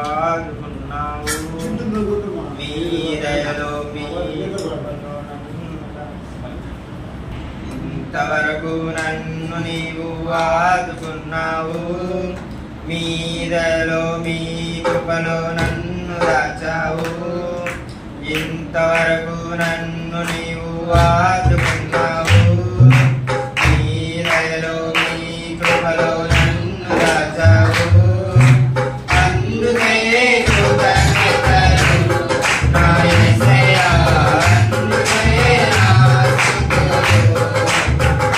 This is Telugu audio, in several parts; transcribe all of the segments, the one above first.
ఆదుకున్నావు నీ దయలో ఇంతవరకు నన్ను నీవు ఆదుకున్నావు మీ దయలో మీ కృపలో నన్ను దాచావు ఇంతవరకు నన్ను నీవు ఆదుకున్నావు మీ దయలో మీ కృపలో నన్ను దాచావు అందుకే కృతజ్ఞతలు నా యేసయ్యా అందుకే నా స్తుతులు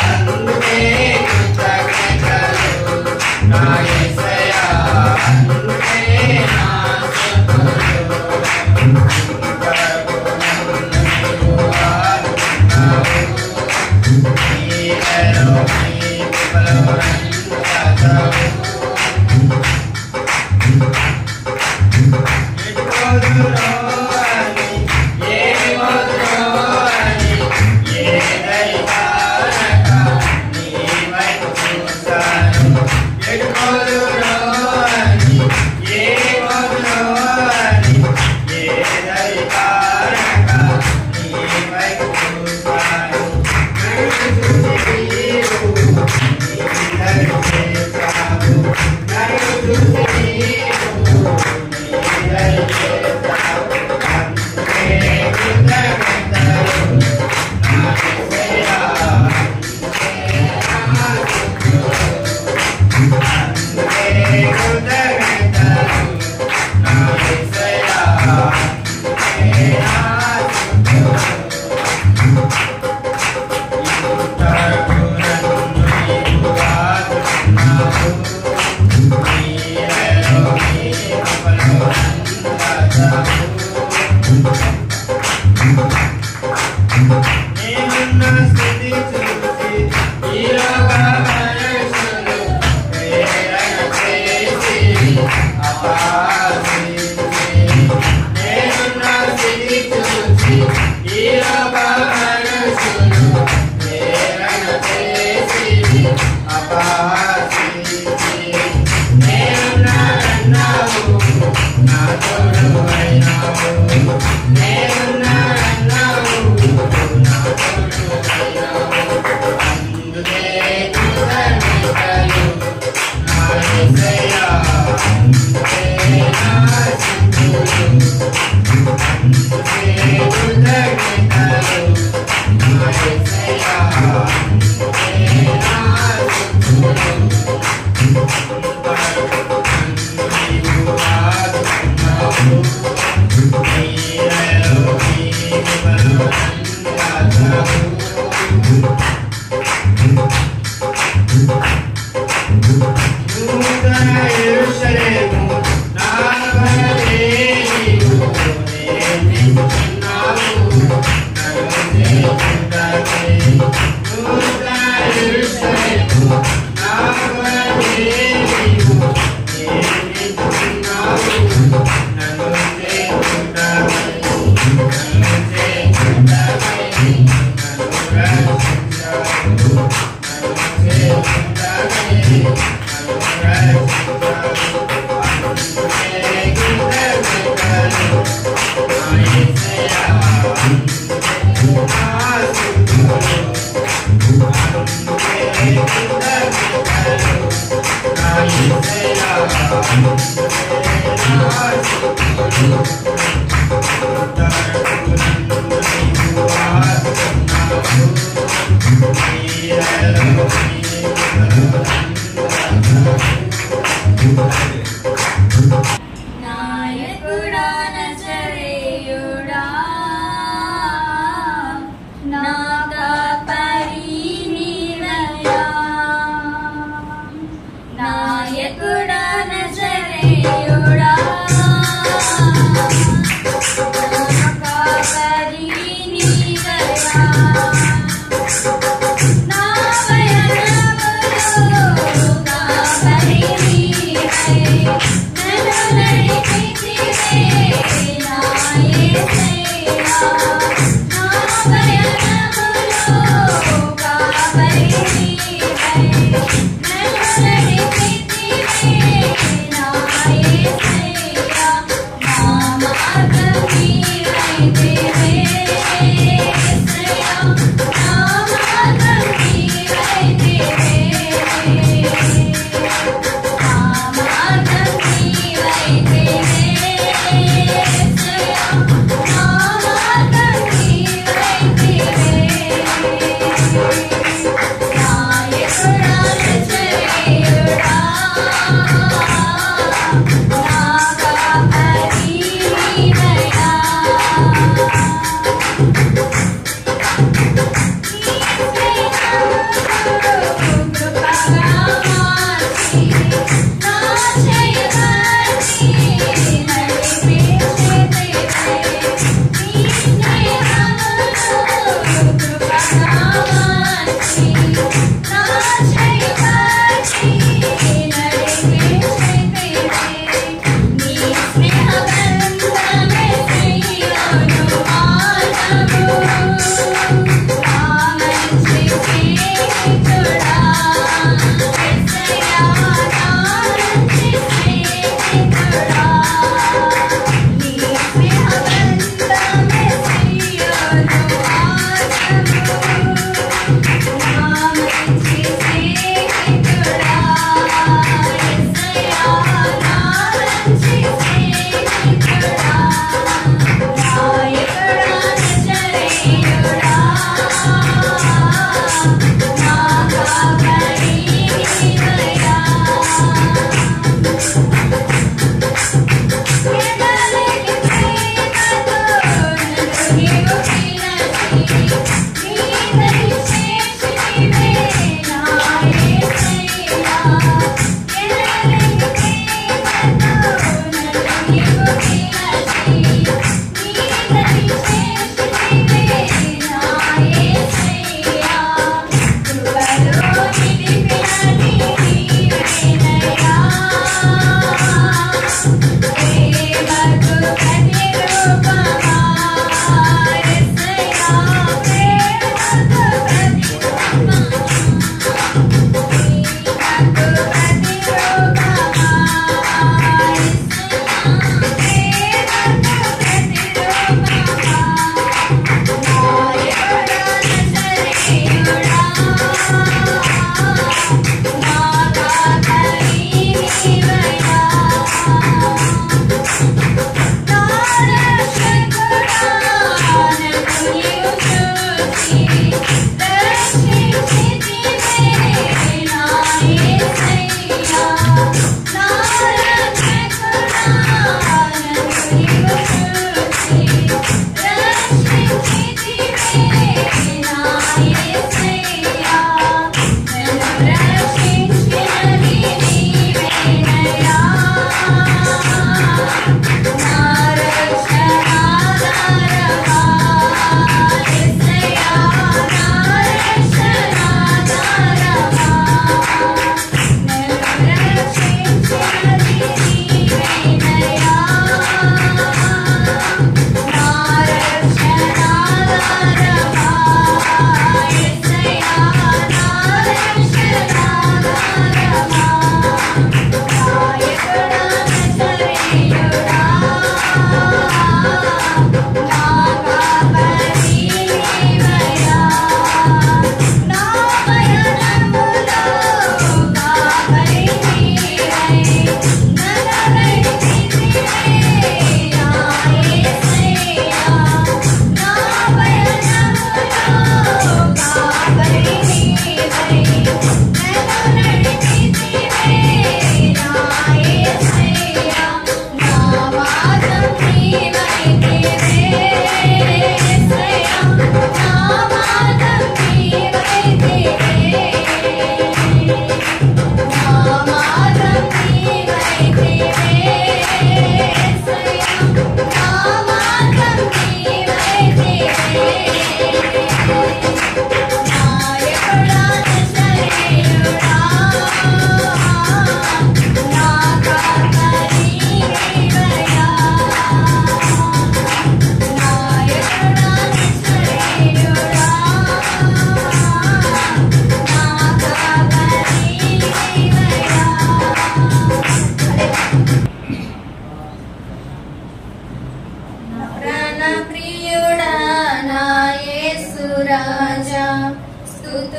అందుకే కృతజ్ఞతలు నా యేసయ్యా అందుకే నా స్తుతులు ఇంతవరకు నన్ను నీవు ఆదుకున్నావు మీ దయలో మీ కృపలో నన్ను దాచావు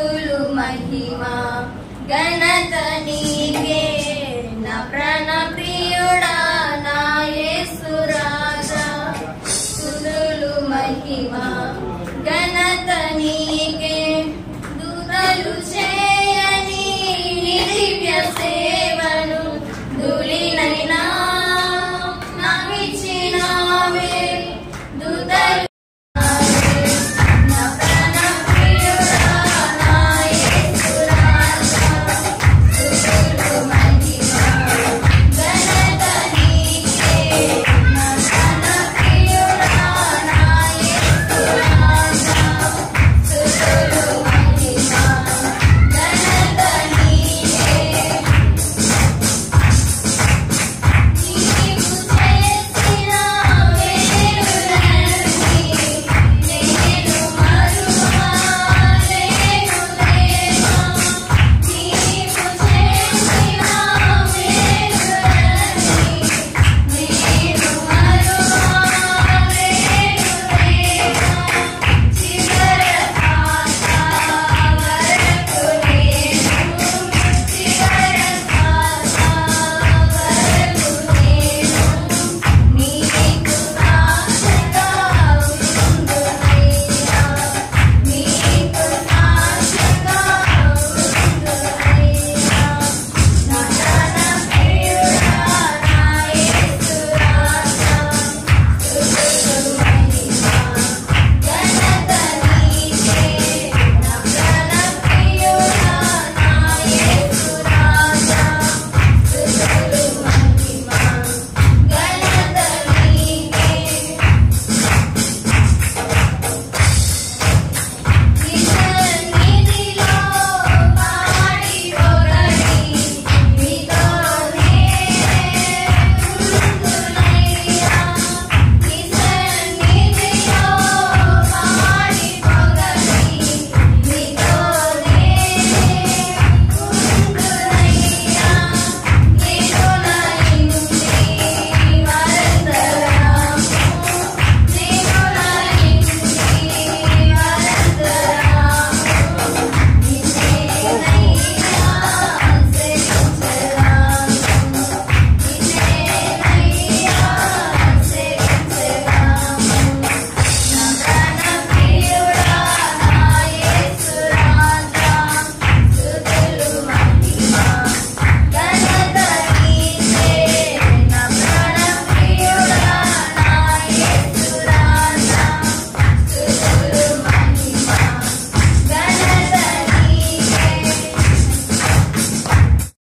స్తుతులు మహిమా ఘనత నీకే నా ప్రాణ ప్రియుడా నా యేసు రాజా స్తుతులు మహిమా ఘనత నీకే దూతలు చేయని దివ్య సేవను ధూళినైనా నాకిచ్చినావే దూతలు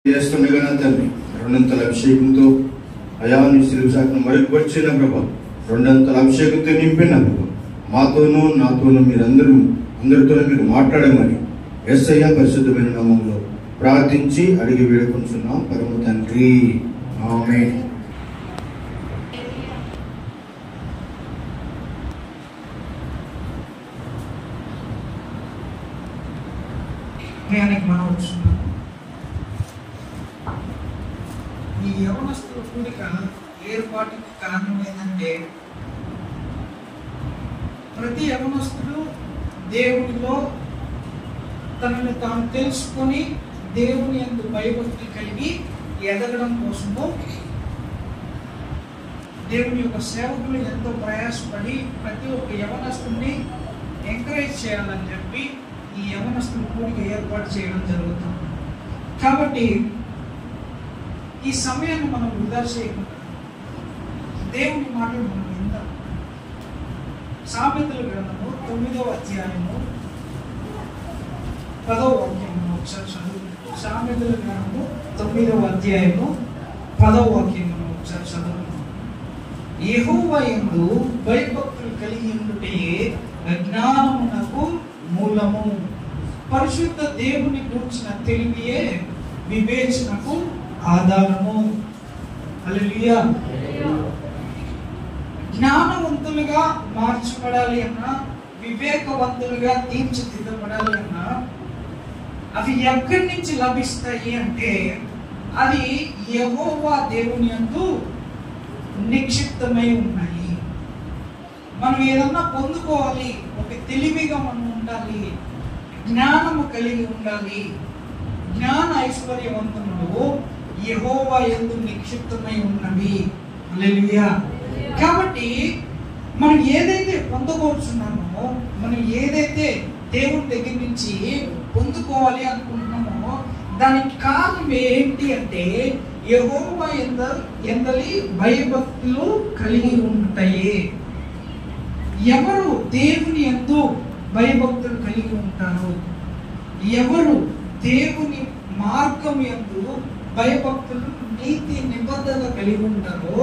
చేస్తుండగా తండ్రి రెండంతల అభిషేకంతో అయాన్ని శిలుసాకును మరుగుపరిచిన ప్రభా రెండంతల అభిషేకంతో నింపిన ప్రభా మాతోనూ నాతోనూ అందరితోనూ మీరు మాట్లాడమని యేసయ్య పరిశుద్ధమైన నామంలో ప్రార్థించి అడిగి వేడుకుంటున్నాం పరమ తండ్రి ఆమేన్. మనం వచ్చినాం. ఈ యవనస్తుల కూడిక ఏర్పాటుకి కారణం ఏంటంటే ప్రతి యవనస్తుడు దేవుడిలో తనను తాను తెలుసుకొని దేవుని యందు భయభక్తి కలిగి ఎదగడం కోసము దేవుని యొక్క సేవకులు ఎంతో ప్రయాసపడి ప్రతి ఒక్క యవనస్తుని ఎంకరేజ్ చేయాలని చెప్పి ఈ యవనస్తుల కూడిక ఏర్పాటు చేయడం జరుగుతుంది. కాబట్టి ఈ సమయాన్ని మనం వృధా చేయకుండా దేవుని మాటలు మనం విందాం. సామెతల గ్రంథము 9వ అధ్యాయము 10వ వాక్యం ఒకసారి చదువు. సామెతల గ్రంథము 9వ అధ్యాయము 10వ వాక్యం ఒకసారి చదువు. యెహోవా యందు భయభక్తులు కలిగి ఉండుటయే అజ్ఞానమునకు మూలము, పరిశుద్ధ దేవుని గురించిన తెలివియే వివేచనకు ఆధారము. హల్లెలూయా. జ్ఞానవంతులుగా మార్చబడాలి అన్నా, వివేకవంతులుగా తీర్చిదిద్దబడాలి అన్నా అవి ఎక్కడి నుంచి లభిస్తాయి అంటే అది యెహోవా దేవుని యందు నిక్షిప్తమై ఉన్నాయి. మనం ఏదన్నా పొందుకోవాలి, ఒక తెలివిగా మనం ఉండాలి, జ్ఞానము కలిగి ఉండాలి. జ్ఞాన ఐశ్వర్యవంతములు యెహోవా యందు నిక్షిప్తమై ఉన్నవి. హల్లెలూయా. కాబట్టి మనం ఏదైతే పొందబోతున్నామో, మనం ఏదైతే దేవుని దగ్గర నుంచి పొందుకోవాలి అనుకుంటున్నామో దానికి కారణం ఏంటి అంటే యెహోవా యందలి భయభక్తులు కలిగి ఉంటాయి. ఎవరు దేవుని యందు భయభక్తులు కలిగి ఉంటారు, ఎవరు దేవుని మార్గం యందు భయభక్తులు నీతి నిబద్ధత కలిగి ఉంటారో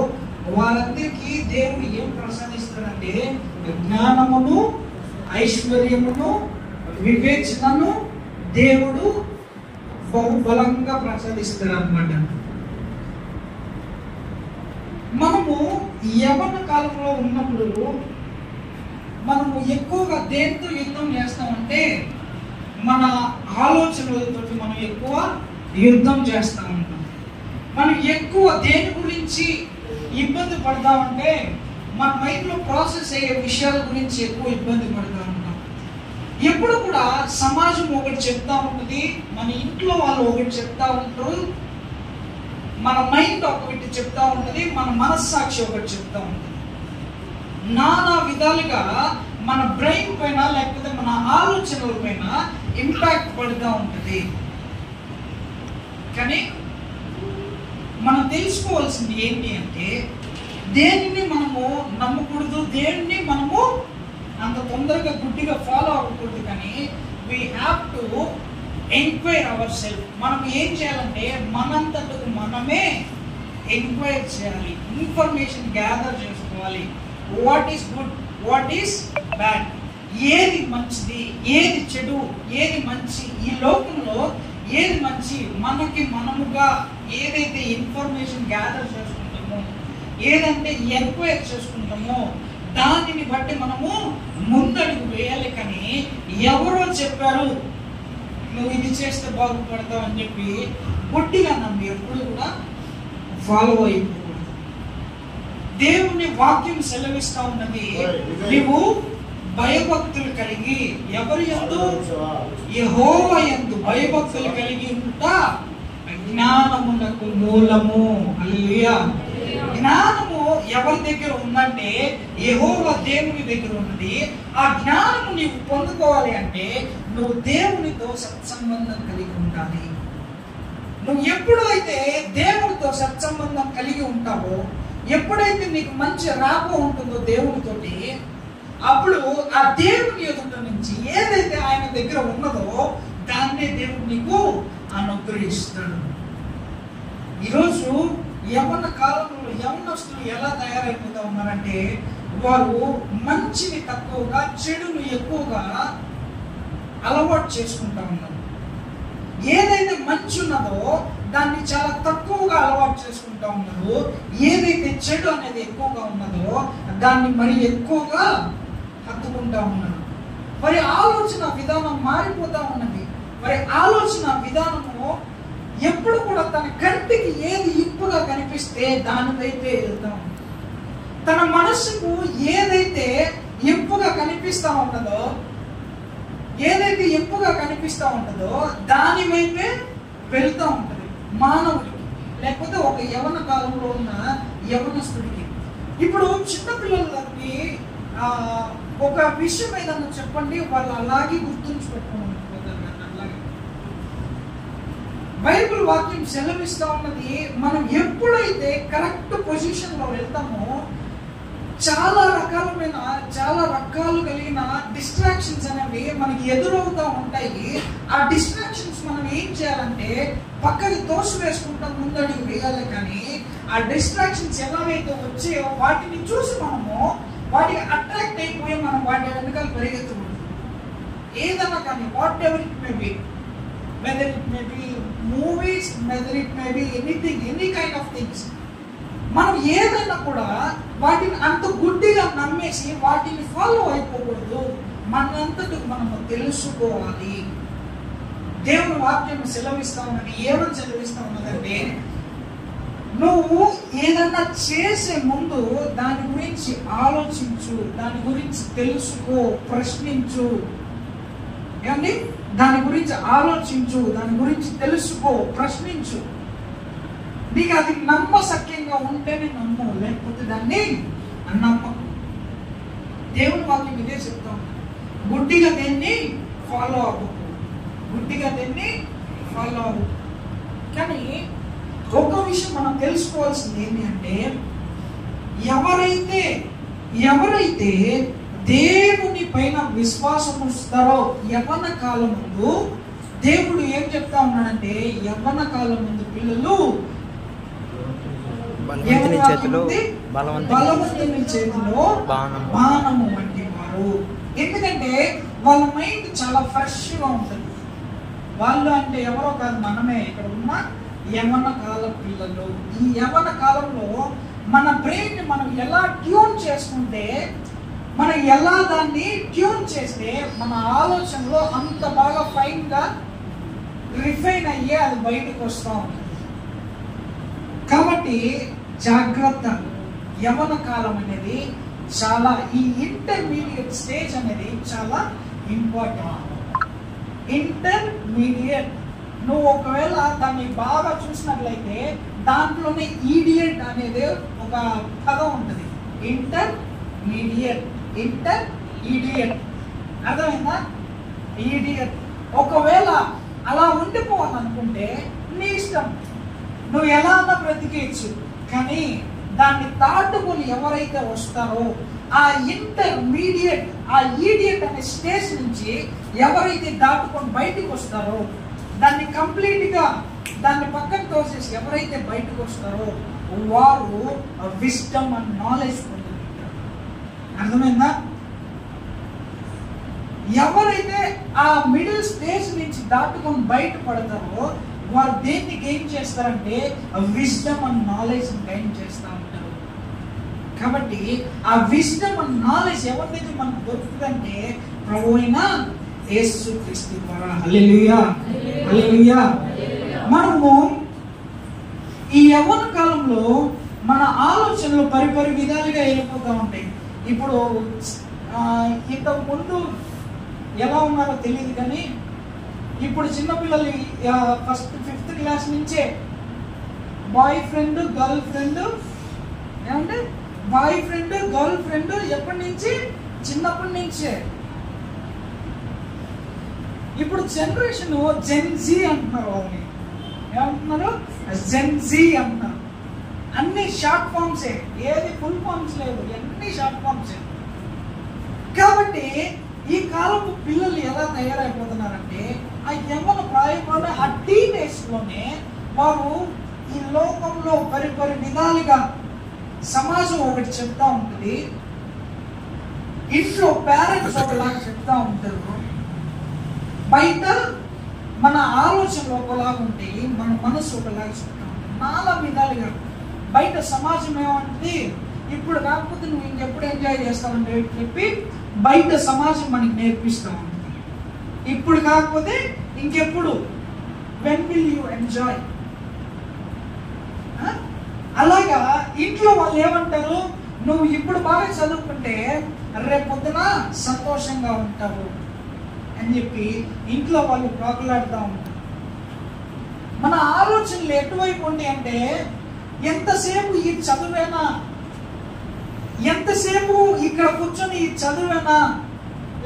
వారందరికీ దేవుడు ఏం ప్రసాదిస్తాడంటే జ్ఞానమును, ఐశ్వర్యమును, వివేచనను దేవుడు బహుబలంగా ప్రసాదిస్తాడు అన్నమాట. మనము యవ్వన కాలంలో ఉన్నప్పుడు మనము ఎక్కువగా దేంతో యుద్ధం చేస్తామంటే మన ఆలోచనలతో మనం ఎక్కువ యుద్ధం చేస్తూ ఉంటాం. మనం ఎక్కువ దేని గురించి ఇబ్బంది పడతామంటే మన మైండ్ లో ప్రాసెస్ అయ్యే విషయాల గురించి ఎక్కువ ఇబ్బంది పడతా ఉంటాం. ఎప్పుడు కూడా సమాజం ఒకటి చెప్తా ఉంటుంది, మన ఇంట్లో వాళ్ళు ఒకటి చెప్తా ఉంటారు, మన మైండ్ ఒకటి చెప్తా ఉంటుంది, మన మనస్సాక్షి ఒకటి చెప్తా ఉంటుంది. నానా విధాలుగా మన బ్రెయిన్ పైన లేకపోతే మన ఆలోచనల పైన ఇంపాక్ట్ పడుతూ ఉంటుంది. కానీ మనం తెలుసుకోవాల్సింది ఏంటి అంటే దేనిని మనము నమ్మకూడదు, దేనిని మనము అంత తొందరగా గుడ్డిగా ఫాలో అవ్వకూడదు. కానీ we have to enquire our self. మనం ఏం చేయాలంటే మనంతటకు మనమే ఎంక్వైర్ చేయాలి, ఇన్ఫర్మేషన్ గ్యాదర్ చేసుకోవాలి. What is good, what is bad, ఏది మంచిది, ఏది చెడు, ఏది మంచి, ఈ లోకంలో ఏది మంచి, మనకి మనముగా ఏదైతే ఇన్ఫర్మేషన్ గ్యాదర్ చేసుకుంటామో, ఏదంటే ఎంక్వైర్ చేసుకుంటామో దానిని బట్టి మనము ముందడుగు వేయాలి. కానీ ఎవరో చెప్పారు నువ్వు ఇది చేస్తే బాగుపడతావు అని చెప్పి గుడ్డిగా నమ్మి ఎప్పుడు కూడా ఫాలో అయిపోకూడదు. దేవుని వాక్యం సెలవిస్తా ఉన్నది, నీవు భయభక్తులు కలిగి ఎవరి యందు, యెహోవా యందు భయభక్తులు కలిగి ఉంటా జ్ఞానమునకు మూలము. హల్లెలూయా. జ్ఞానము ఎవరి దగ్గర ఉందంటే యెహోవా దేవుని దగ్గర ఉన్నది. ఆ జ్ఞానము నీవు పొందుకోవాలి అంటే నువ్వు దేవునితో సత్సంబంధం కలిగి ఉండాలి. నువ్వు ఎప్పుడైతే దేవునితో సత్సంబంధం కలిగి ఉంటావో, ఎప్పుడైతే నీకు మంచి రాపో ఉంటుందో దేవునితోటి, అప్పుడు ఆ దేవుని ఎదుట నుంచి ఏదైతే ఆయన దగ్గర ఉన్నదో దాన్నే దేవుడు నీకు అనుగ్రహిస్తాడు. ఈరోజు యవ్వన కాలంలో యవ్వనస్తులు ఎలా తయారైపోతా ఉన్నారంటే వారు మంచిని తక్కువగా చెడును ఎక్కువగా అలవాటు చేసుకుంటా ఉన్నారు. ఏదైతే మంచి ఉన్నదో దాన్ని చాలా తక్కువగా అలవాటు చేసుకుంటా ఉన్నారు. ఏదైతే చెడు అనేది ఎక్కువగా ఉన్నదో దాన్ని మరి ఎక్కువగా హత్తుకుంటా ఉన్నారు. మరి ఆలోచన విధానం మారిపోతా ఉన్నది. మరి ఆలోచన విధానము ఎప్పుడు కూడా తన కంటికి ఏది ఇంపుగా కనిపిస్తే దాని వైపే వెళ్తా ఉంది. తన మనస్సుకు ఏదైతే ఇంపుగా కనిపిస్తా ఉన్నదో, ఏదైతే ఇంపుగా కనిపిస్తా ఉంటుందో దాని వైపే వెళ్తా ఉంటుంది మానవుడికి, లేకపోతే ఒక యవ్వన కాలంలో ఉన్న యవ్వనస్తుడికి. ఇప్పుడు చిన్నపిల్లలకి ఒక విషయం ఏదన్నా చెప్పండి, వాళ్ళు అలాగే గుర్తుంచి పెట్టుకోవాలి. బైబిల్ వాక్యం సెలవిస్తా ఉన్నది, మనం ఎప్పుడైతే కరెక్ట్ పొజిషన్ లో వెళ్తామో చాలా రకాలు కలిగిన డిస్ట్రాక్షన్స్ అనేవి మనకి ఎదురవుతూ ఉంటాయి. ఆ డిస్ట్రాక్షన్స్ మనం ఏం చేయాలంటే పక్కకి తోసి వేసుకుంటాం, ముందడుగు వేయాలి. కానీ ఆ డిస్ట్రాక్షన్స్ ఎలాగైతే వచ్చాయో వాటిని చూసి మనము వాటికి అట్రాక్ట్ అయిపోయి మనం వాటి వెనకాల పరిగెత్తకూడదు. ఏదన్నా కానీ what ever it may be, whether it may be movies, whether it may be anything, any kind of things, మనం ఏదైనా కూడా వాటిని అంత గుడ్డిగా నమ్మేసి వాటిని ఫాలో అయిపోకూడదు. మనంతటికి మనము తెలుసుకోవాలి. దేవుని వాక్యం సెలవిస్తా ఉన్నది, ఏమని సెలవిస్తా ఉన్నదంటే నువ్వు ఏదన్నా చేసే ముందు దాని గురించి ఆలోచించు, దాని గురించి తెలుసుకో, ప్రశ్నించు. ఏమండి, దాని గురించి ఆలోచించు, దాని గురించి తెలుసుకో, ప్రశ్నించు. నీకు అది నమ్మశక్యంగా ఉంటేనే నమ్ము, లేకపోతే దాన్ని నమ్మకు. దేవుని వాక్యం ఇదే చెప్తాం, గుడ్డిగా దేన్ని ఫాలో అవ్వకు, గుడ్డిగా దేన్ని ఫాలో అవ్వకు. కానీ ఒక విషయం మనం తెలుసుకోవాల్సింది ఏంటి అంటే, ఎవరైతే దేవుని పైన విశ్వాసం ఉంచుతారో యవ్వన కాలం ముందు, దేవుడు ఏం చెప్తా ఉన్నాడంటే, యవ్వన కాలం ముందు పిల్లలు బలవంతుని చేతిలో బాణము వంటి వారు. ఎందుకంటే వాళ్ళ మైండ్ చాలా ఫ్రెష్ గా ఉంటుంది. వాళ్ళు అంటే ఎవరో కాదు, మనమే ఇక్కడ ఉన్న యవ్వన కాల పిల్లలు. ఈ యవ్వన కాలంలో మన బ్రెయిన్ మనం ఎలా ట్యూన్ చేసుకుంటే, మనం ఎలా దాన్ని ట్యూన్ చేస్తే మన ఆలోచనలో అంత బాగా ఫైన్ గా రిఫైన్ అయ్యే అది బయటకు వస్తూ ఉంటుంది. కాబట్టి జాగ్రత్త. యవ్వన కాలం అనేది చాలా, ఈ ఇంటర్మీడియట్ స్టేజ్ అనేది చాలా ఇంపార్టెంట్. ఇంటర్మీడియట్ నువ్వు ఒకవేళ దాన్ని బాగా చూసినట్లయితే దాంట్లోనే ఈడియట్ అనేది ఒక పదం ఉంటుంది. ఇంటర్మీడియట్, ఈడియట్, అర్థమైందా? ఈడియట్. ఒకవేళ అలా ఉండిపోవాలనుకుంటే నీ ఇష్టం, నువ్వు ఎలా అన్నా బ్రతికేయచ్చు. కానీ దాన్ని దాటుకొని ఎవరైతే వస్తారో, ఆ ఇంటర్మీడియట్, ఆ ఈడియట్ అనే స్టేజ్ నుంచి ఎవరైతే దాటుకొని బయటకు వస్తారో, దాన్ని కంప్లీట్ గా దాన్ని పక్కన తోసేసి ఎవరైతే బయటకు వస్తారో వారు విజ్డమ్ అండ్ నాలెడ్జ్ పొందుకుంటారు. అర్థమైందా? ఎవరైతే ఆ మిడిల్ స్టేజ్ నుంచి దాటుకొని బయటపడతారో వారు దేన్ని గెయిన్ చేస్తారంటే విజ్డమ్ అండ్ నాలెడ్జ్ గెయిన్ చేస్తూ ఉంటారు. కాబట్టి ఆ విజ్డమ్ అండ్ నాలెడ్జ్ ఎవరికైతే మనకు దొరుకుతుందంటే ప్రభు అయిన యేసుక్రీస్తు ద్వారా. హల్లెలూయా, హల్లెలూయా. మనము ఈ యవ్వన కాలంలో మన ఆలోచనలు పరిపరి విధాలుగా వెళ్ళిపోతూ ఉంటాయి. ఇప్పుడు ఇంతకు ముందు ఎలా ఉన్నారో తెలియదు, కానీ ఇప్పుడు చిన్నపిల్లలు ఫస్ట్ 5th క్లాస్ నుంచే బాయ్ ఫ్రెండ్ గర్ల్ ఫ్రెండ్, ఏమంటే బాయ్ ఫ్రెండ్ గర్ల్ ఫ్రెండ్ ఎప్పటి నుంచి? చిన్నప్పటి నుంచే. ఇప్పుడు జనరేషన్ జెన్జీ అంటున్నారు. వాళ్ళని ఏమంటున్నారు? జెన్జీ అంటున్నారు. అన్ని షార్ట్ ఫామ్సే, ఏది ఫుల్ ఫామ్స్ లేదు, అన్ని షార్ట్ ఫామ్సే. కాబట్టి ఈ కాలపు పిల్లలు ఎలా తయారైపోతున్నారంటే ఆ యవ్వన ప్రాయంలోనే, ఆ టీనేజ్ లోనే వారు ఈ లోకంలో పరిపరి విధాలుగా సమాజం ఒకటి చెప్తా ఉంటుంది, ఇంట్లో పేరెంట్స్ ఒకలాగా చెప్తా ఉంటారు, బయట మన ఆలోచనలు ఒకలాగా ఉంటాయి, మన మనసు ఒకలాగా చెప్తా ఉంటుంది. నాలా విధాలుగా బయట సమాజం ఏమంటుంది, ఇప్పుడు కాకపోతే నువ్వు ఇంకెప్పుడు ఎంజాయ్ చేస్తావంటే చెప్పి బయట సమాజం మనకి నేర్పిస్తూ ఉంటుంది. ఇప్పుడు కాకపోతే ఇంకెప్పుడు, వెన్ విల్ యూ ఎంజాయ్. అలాగా ఇంట్లో వాళ్ళు ఏమంటారు, నువ్వు ఇప్పుడు బాగా చదువుకుంటే రేపొద్దున సంతోషంగా ఉంటావు అని చెప్పి ఇంట్లో వాళ్ళు ప్రాకులాడుతూ ఉంటారు. మన ఆలోచనలు ఎటువైపు ఉంటాయి అంటే, ఎంతసేపు ఈ చదువేనా, ఎంతసేపు ఇక్కడ కూర్చొని ఈ చదువేనా,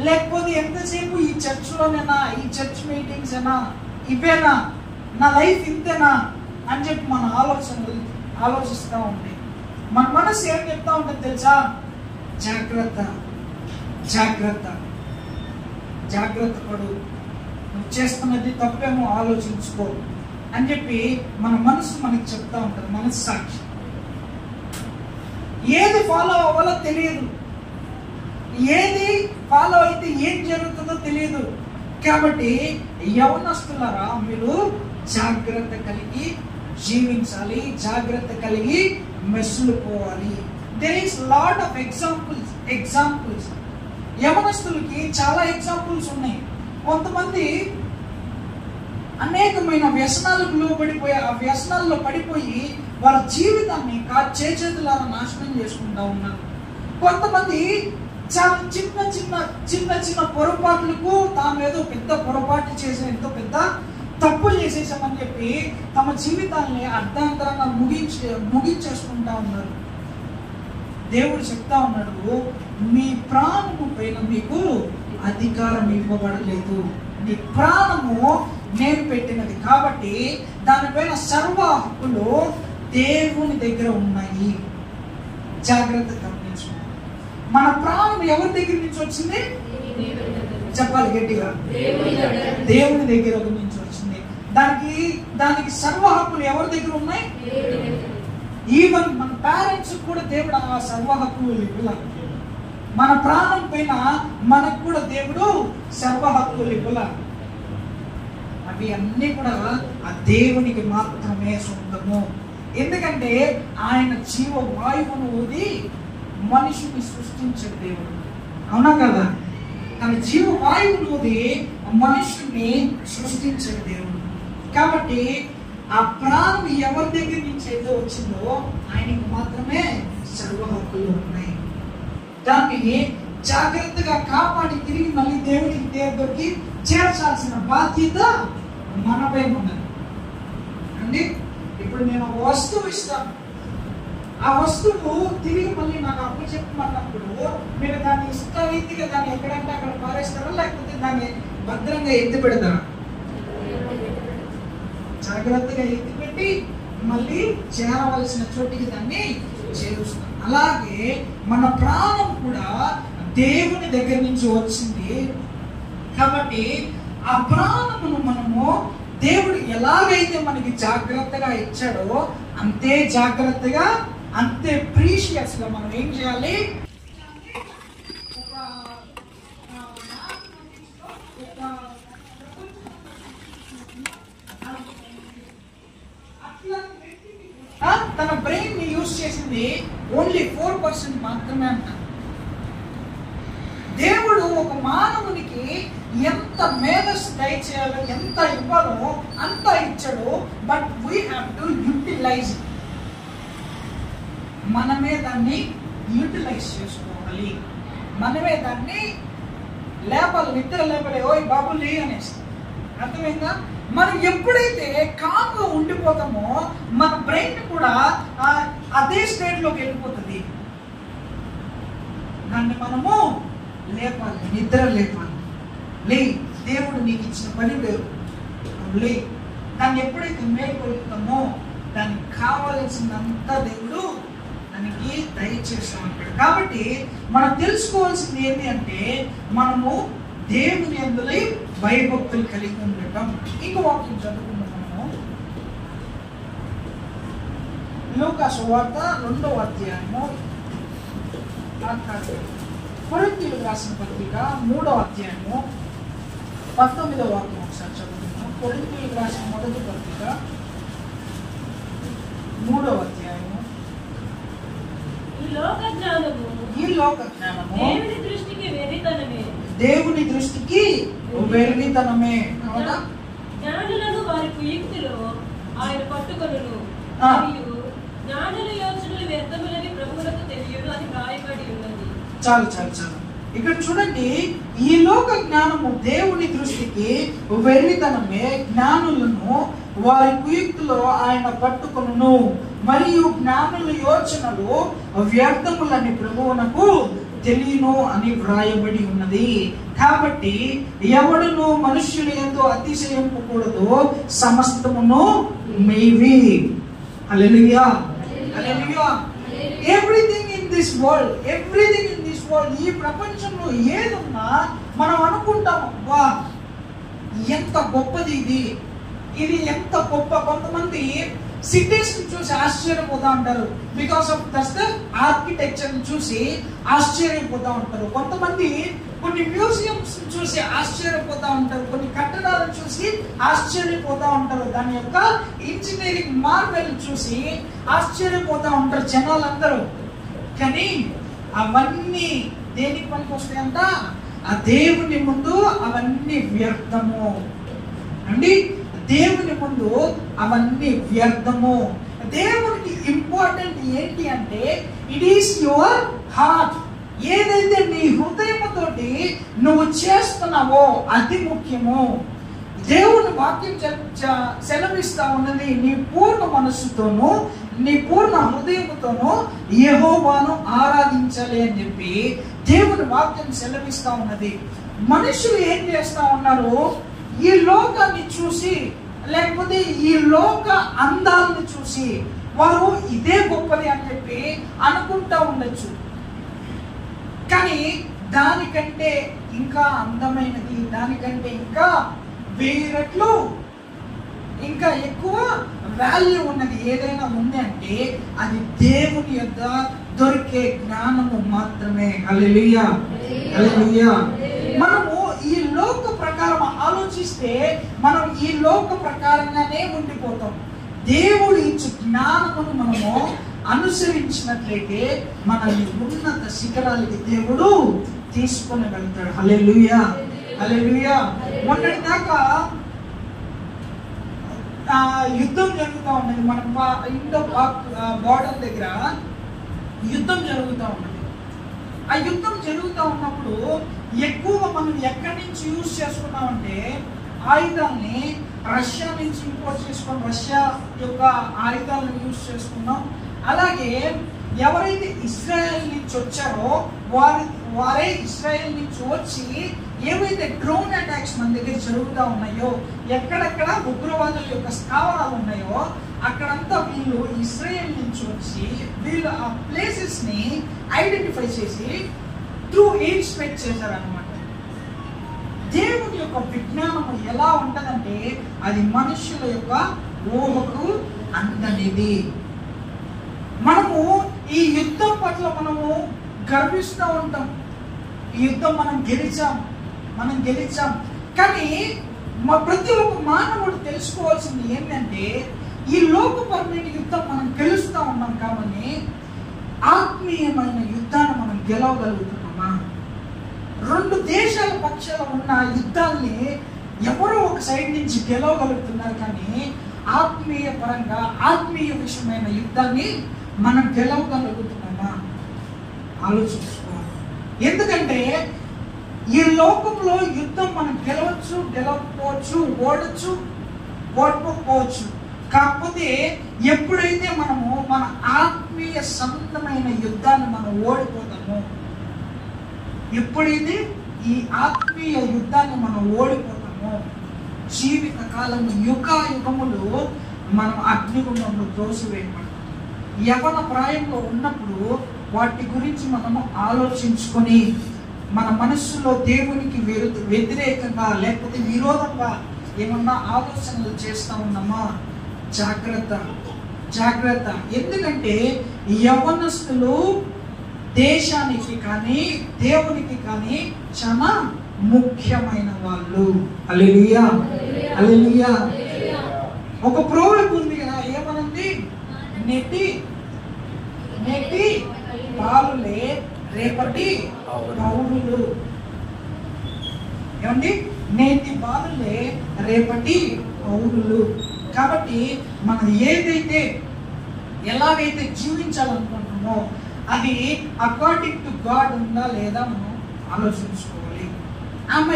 లేకపోతే ఎంతసేపు ఈ చర్చ్లోనేనా, ఈ చర్చ్ మీటింగ్స్ ఏనా, ఇవేనా, నా లైఫ్ ఇంతేనా అని చెప్పి మన ఆలోచిస్తూ ఉంటాయి. మన మనసు ఏం చెప్తా ఉంటుంది తెలుసా? జాగ్రత్త, జాగ్రత్త, జాగ్రత్త పడు, నువ్వు చేస్తున్నది తప్పేమో ఆలోచించుకో అని చెప్పి మన మనసు మనకి చెప్తా ఉంటుంది. మనసు సాక్షి. ఏది ఫాలో అవ్వాలో తెలియదు, ఏది ఫాలో అయితే ఏం జరుగుతుందో తెలియదు. కాబట్టి యవనస్తులారా, మీరు జాగ్రత్త కలిగి జీవించాలి, జాగ్రత్త కలిగి మెస్సులు పోవాలి. There is lot of examples. యవనస్తులకి చాలా ఎగ్జాంపుల్స్ ఉన్నాయి. కొంతమంది అనేకమైన వ్యసనాలకు లోబడిపోయి ఆ వ్యసనాల్లో పడిపోయి వారి జీవితాన్ని చేతులారా నాశనం చేసుకుంటా ఉన్నారు. కొంతమంది చాలా చిన్న చిన్న పొరపాట్లకు తాము ఏదో పెద్ద పొరపాటు చేసిన ఎంతో పెద్ద తప్పు చేసేసామని చెప్పి తమ జీవితాన్ని అర్ధాంతరంగా ముగించేసుకుంటా ఉన్నారు. దేవుడు చెప్తా ఉన్నాడు, మీ ప్రాణము పైన మీకు అధికారం ఇవ్వబడలేదు, నీ ప్రాణము నేను పెట్టినది కాబట్టి దానిపైన సర్వ హక్కులు దేవుని దగ్గర ఉన్నాయి. జాగ్రత్తగా గమనించు. మన ప్రాణం ఎవరి దగ్గర నుంచి వచ్చింది? చెప్పాలి గట్టిగా, దేవుని దగ్గర నుంచి వచ్చింది. దానికి సర్వ హక్కులు ఎవరి దగ్గర ఉన్నాయి? ఈవెన్ మన పేరెంట్స్ కూడా దేవుడు ఆ సర్వ హక్కులు ఇవ్వాలి. మన ప్రాణం పైన మనకు కూడా దేవుడు సర్వ హక్కులు ఇవ్వాలి. అవి అన్ని కూడా ఆ దేవునికి మాత్రమే సొంతము. ఎందుకంటే ఆయన జీవ వాయువును ఊది మనిషిని సృష్టించే దేవుడు, అవునా కదా? తన జీవ వాయువును ఊది మనుషుని సృష్టించే దేవుడు. కాబట్టి ఆ ప్రాణం ఎవరి దగ్గర నుంచి ఏదో వచ్చిందో ఆయనకి మాత్రమే సర్వ హక్కులు ఉన్నాయి. దాన్ని జాగ్రత్తగా కాపాడి తిరిగి మళ్ళీ దేవునికి దగ్గరికి చేర్చాల్సిన బాధ్యత మనపై ఉన్నది అండి. ఇప్పుడు నేను ఒక వస్తువు ఇస్తాను, ఆ వస్తువు తిరిగి మళ్ళీ నాకు అప్పు చెప్పమన్నప్పుడు మీరు దాన్ని ఇష్టరీతిగా దాన్ని ఎక్కడంటే అక్కడ పారేస్తారా, లేకపోతే దాన్ని భద్రంగా ఎత్తి పెడతారా? జాగ్రత్తగా ఎత్తిపెట్టి మళ్ళీ చేరవలసిన చోటికి దాన్ని చేరుస్తాం. అలాగే మన ప్రాణం కూడా దేవుని దగ్గర నుంచి వచ్చింది కాబట్టి ఆ ప్రాణమును మనము దేవుడు ఎలాగైతే మనకి జాగ్రత్తగా ఇచ్చాడో అంతే జాగ్రత్తగా, అంతే ప్రీషియస్ గా మనం ఏం చేయాలి? తన బ్రెయిన్ ని యూజ్ చేసింది ఓన్లీ 4% మాత్రమే అంట. దేవుడు ఒక మానవునికి ఎంత మేధస్సు దయచేయాలో, ఎంత ఇవ్వాలో అంత ఇచ్చాడు. But we have to utilize. మనమే దాన్ని యూటిలైజ్ చేసుకోవాలి. మనమే దాన్ని లేపాలి, నిద్ర లేపలే, ఓయ్ బాబు లే అనేసి. అర్థమైందా? మనం ఎప్పుడైతే కామ్గా ఉండిపోతామో మన బ్రెయిన్ కూడా అదే స్టేట్ లోకి వెళ్ళిపోతుంది. దాన్ని మనము లేపాలి, నిద్ర లేపాలి. లే, దేవుడు నీకు ఇచ్చిన పని వేరు, లే. దాన్ని ఎప్పుడైతే మేల్కొలుపుతామో దానికి కావాల్సినంత దేవుడు దానికి దయచేస్తామంటాడు. కాబట్టి మనం తెలుసుకోవాల్సింది ఏంటి అంటే మనము దేవుని యందు భయభక్తులు కలిగి ఉండటం. ఇంకో వాక్యం చదువుకుంటున్నాము. లూకా సువార్త 2వ అధ్యాయము, కొరింథీయులకు రాసిన పత్రిక 3వ అధ్యాయము 19వ వాక్యం ఒకసారి చదువుకుందాం. కొరింథీయులకు రాసిన మొదటి పత్రిక 3వ అధ్యాయము. ఈ లోక జ్ఞానము దేవుని దృష్టికి వెర్రితనమే. జ్ఞానులను వారి కుయుక్తిలో ఆయన పట్టుకొనును, మరియు జ్ఞానుల యోచనలు వ్యర్థములని ప్రభువులకు తెలియదు అని వ్రాయబడి ఉన్నది. చాలు. ఇక్కడ చూడండి, ఈ లోక జ్ఞానము దేవుని దృష్టికి వెర్రితనమే, జ్ఞానులను వారి కుయుక్తిలో ఆయన పట్టుకొనును, మరియు జ్ఞానుల యోచనలు వ్యర్థములని ప్రభువునకు తెలియను అని వ్రాయబడి ఉన్నది. కాబట్టి ఎవడును మనుష్యుని యందు అతిశయింపకూడదు, సమస్తమును మీవి. హల్లెలూయా, హల్లెలూయా. ఎవ్రీథింగ్ ఇన్ దిస్ వరల్డ్, ఈ ప్రపంచంలో ఏదున్నా మనం అనుకుంటాం, వా ఎంత గొప్పది ఇది ఎంత గొప్ప. కొంతమంది సిటీస్ చూసి ఆశ్చర్యపోతా ఉంటారు, బికాస్ ఆఫ్ ద ఆర్కిటెక్చర్ చూసి ఆశ్చర్యపోతా ఉంటారు. కొంతమంది కొన్ని మ్యూజియంస్ చూసి ఆశ్చర్యపోతా ఉంటారు, కొన్ని కట్టడాలను చూసి ఆశ్చర్యపోతా ఉంటారు, దాని యొక్క ఇంజనీరింగ్ మార్వెల్ చూసి ఆశ్చర్యపోతా ఉంటారు జనాలందరూ. కానీ అవన్నీ దేనికి పనికి వస్తాయంట? ఆ దేవుని ముందు అవన్నీ వ్యర్థము అండి. దేవుని ముందు అవన్నీ వ్యర్థము. దేవునికి ఇంపార్టెంట్ ఏంటి అంటే ఇట్ ఈస్ యువర్ హార్ట్. ఏదైతే నీ హృదయంతోటి నువ్వు చేస్తున్నావో అది ముఖ్యము. దేవుని వాక్యం సెలవిస్తా ఉన్నది, నీ పూర్ణ మనస్సుతోనూ నీ పూర్ణ హృదయంతోనూ యెహోవాను ఆరాధించాలి అని చెప్పి దేవుని వాక్యం సెలవిస్తా ఉన్నది. మనుషులు ఏం చేస్తా ఉన్నారు? ఈ లోకాన్ని చూసి లేకపోతే ఈ లోక అందాలను చూసి వారు ఇదే గొప్పది అని చెప్పి అనుకుంటా ఉండొచ్చు. కానీ దానికంటే ఇంకా అందమైనది, దానికంటే ఇంకా 1000 రెట్లు ఇంకా ఎక్కువ వాల్యూ ఉన్నది ఏదైనా ఉంది అంటే అది దేవుని యొద్ద దొరికే జ్ఞానము మాత్రమే. హల్లెలూయా, హల్లెలూయా. మనము ఈ లోక ప్రకారం ఆలోచిస్తే మనం ఈ లోక ప్రకారంగానే ఉండిపోతాం. దేవుడు ఇచ్చు జ్ఞానమును మనము అనుసరించినట్లయితే మనల్ని ఉన్నత శిఖరాలకి దేవుడు తీసుకొని వెళ్తాడు. హల్లెలూయా, హల్లెలూయా. మొన్నటి దాకా యుద్ధం జరుగుతూ ఉన్నది. మన ఇండో పాక్ బార్డర్ దగ్గర యుద్ధం జరుగుతూ ఉన్నది. ఆ యుద్ధం జరుగుతూ ఉన్నప్పుడు ఎక్కువ మనం ఎక్కడి నుంచి యూజ్ చేసుకున్నామంటే ఆయుధాలని రష్యా నుంచి ఇంపోర్ట్ చేసుకున్నాం, రష్యా యొక్క ఆయుధాలను యూజ్ చేసుకున్నాం. అలాగే ఎవరైతే ఇజ్రాయెల్ నుంచి వచ్చారో వారే ఇజ్రాయెల్ నుంచి వచ్చి ఏవైతే డ్రోన్ అటాక్స్ మన దగ్గర జరుగుతూ ఉన్నాయో, ఎక్కడెక్కడ ఉగ్రవాదుల యొక్క స్థావరాలు ఉన్నాయో అక్కడంతా వీళ్ళు ఇజ్రాయెల్ నుంచి వచ్చి వీళ్ళు ఆ ప్లేసెస్ ని ఐడెంటిఫై చేసి త్రూ ఎయిర్ స్ప్రెడ్ చేశారనమాట. దేవుని యొక్క విజ్ఞానము ఎలా ఉంటదంటే అది మనుషుల యొక్క ఊహకు అందనిది. మనము ఈ యుద్ధం పట్ల మనము గర్విస్తూ ఉంటాం. ఈ యుద్ధం మనం గెలిచాం. కానీ ప్రతి ఒక్క మానవుడు తెలుసుకోవాల్సింది ఏంటంటే ఈ లోకపరమైన యుద్ధం మనం గెలుస్తూ ఉన్నాం కాబట్టి ఆత్మీయమైన యుద్ధాన్ని మనం గెలవగలుగుతున్నామా? 2 దేశాల పక్షాల ఉన్న యుద్ధాన్ని ఎవరో ఒక సైడ్ నుంచి గెలవగలుగుతున్నారు, కానీ ఆత్మీయ పరంగా ఆత్మీయ విషయమైన యుద్ధాన్ని మనం గెలవగలుగుతున్నామా? ఆలోచించుకోవాలి. ఎందుకంటే ఈ లోకంలో యుద్ధం మనం గెలవచ్చు, గెలవకపోవచ్చు, ఓడిపోవచ్చు. కాకపోతే ఎప్పుడైతే మనము మన ఆత్మీయ సంబంధమైన యుద్ధాన్ని మనం ఓడిపోతామో, ఎప్పుడైతే ఈ ఆత్మీయ యుద్ధాన్ని మనం ఓడిపోతామో జీవిత కాలము యుగములు మనం అగ్నిగుండంలో దోసివేయబడతాం. యవన ప్రాయంలో ఉన్నప్పుడు వాటి గురించి మనము ఆలోచించుకొని మన మనస్సులో దేవునికి వ్యతిరేకంగా లేకపోతే విరోధంగా ఏమన్నా ఆలోచనలు చేస్తా ఉన్నామా? జాగ్రత్త. ఎందుకంటే యవనస్తులు దేశానికి కానీ దేవునికి కానీ చాలా ముఖ్యమైన వాళ్ళు. హల్లెలూయా, హల్లెలూయా. ఒక ప్రోవర్బ్ ఉంది కదా, ఏమనంది? నెట్టి పాలులే రేపటి పౌరులు. ఏమండి? నేటి బాలులే రేపటి పౌరులు. కాబట్టి మనం ఎలాగైతే జీవించాలనుకుంటున్నామో అది అకార్డింగ్ టు గాడ్ ఉందా లేదా మనం ఆలోచించుకోవాలి. am I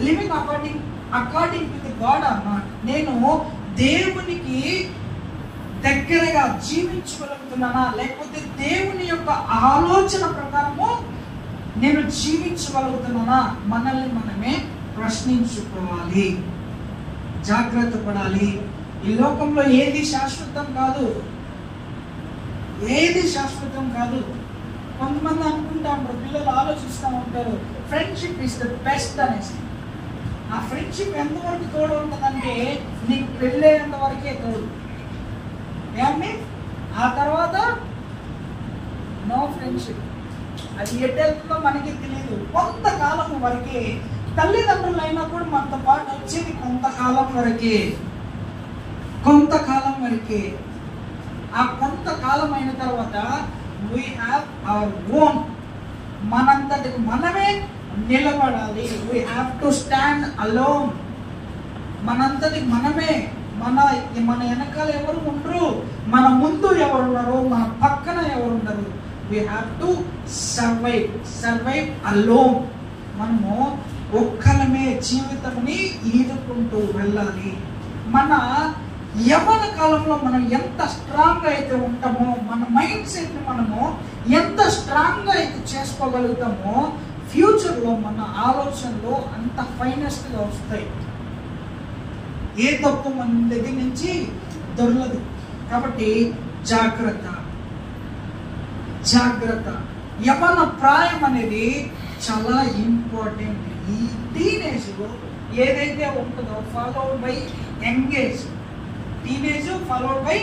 living according to the God or not? నేను దేవునికి దగ్గరగా జీవించగలుగుతున్నానా, లేకపోతే దేవుని యొక్క ఆలోచన ప్రకారము నేను జీవించగలుగుతున్నానా? మనల్ని మనమే ప్రశ్నించుకోవాలి, జాగ్రత్త పడాలి. ఈ లోకంలో ఏది శాశ్వతం కాదు. కొంతమంది అనుకుంటా ఉంటారు, పిల్లలు ఆలోచిస్తూ ఉంటారు, ఫ్రెండ్షిప్ ఇస్ ద బెస్ట్ అనేసి. ఆ ఫ్రెండ్షిప్ ఎంతవరకు తోడు ఉంటుందంటే నీకు పెళ్ళేంత వరకే తోడు. ఏమండి? ఆ తర్వాత నో ఫ్రెండ్షిప్. అది ఎటు వెళ్తుందో మనకి తెలియదు. కొంతకాలం వరకే తల్లిదండ్రులు అయినా కూడా మనతో పాటు వచ్చేది కొంతకాలం వరకే. ఆ కొంతకాలం అయిన తర్వాత we have our own. మనంతటికి మనమే నిలబడాలి. we have to stand alone. మనంతటికి మనమే. మన వెనకాల ఎవరు ఉండరు, మన ముందు ఎవరు ఉన్నారు, మన పక్కన ఎవరు ఉండరు. We have to survive alone. మనము ఒక్కలమే జీవితంని ఈదుకుంటూ వెళ్ళాలి. మన యవ్వన కాలంలో మనం ఎంత స్ట్రాంగ్ అయితే ఉంటామో, మన మైండ్ సెట్ ని మనము ఎంత స్ట్రాంగ్ గా అయితే చేసుకోగలుగుతామో, ఫ్యూచర్ లో మన ఆలోచనలు అంత ఫైనెస్ట్ గా వస్తాయి. ఏ తప్పు మన దగ్గర నుంచి దొరలదు. కాబట్టి జాగ్రత్త. యవ్వన ప్రాయం అనేది చాలా ఇంపార్టెంట్. ఈ టీనేజ్ ఏదైతే ఉంటుందో followed by engage. Teenage followed by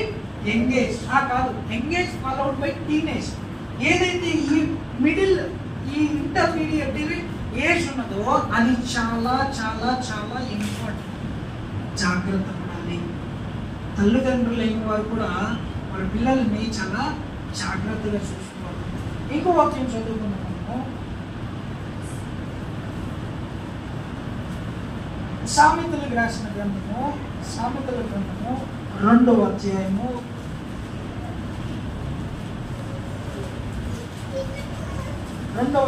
engage కాదు, ఎంగేజ్ ఫాలోడ్ బై టీనేజ్. ఏదైతే ఈ మిడిల్, ఈ ఇంటర్మీడియట్ ఏజ్ ఉన్నదో అది చాలా చాలా చాలా ఇంపార్టెంట్. జాగ్రత్త పడాలి. తల్లిదండ్రులు లేని వారు కూడా వారి పిల్లల్ని చాలా జాగ్రత్తగా చూసుకోవాలి. ఇంకో వాక్యం చదువుకున్నాము, సామెతలకు రాసిన గ్రంథము 2వ అధ్యాయము 2వ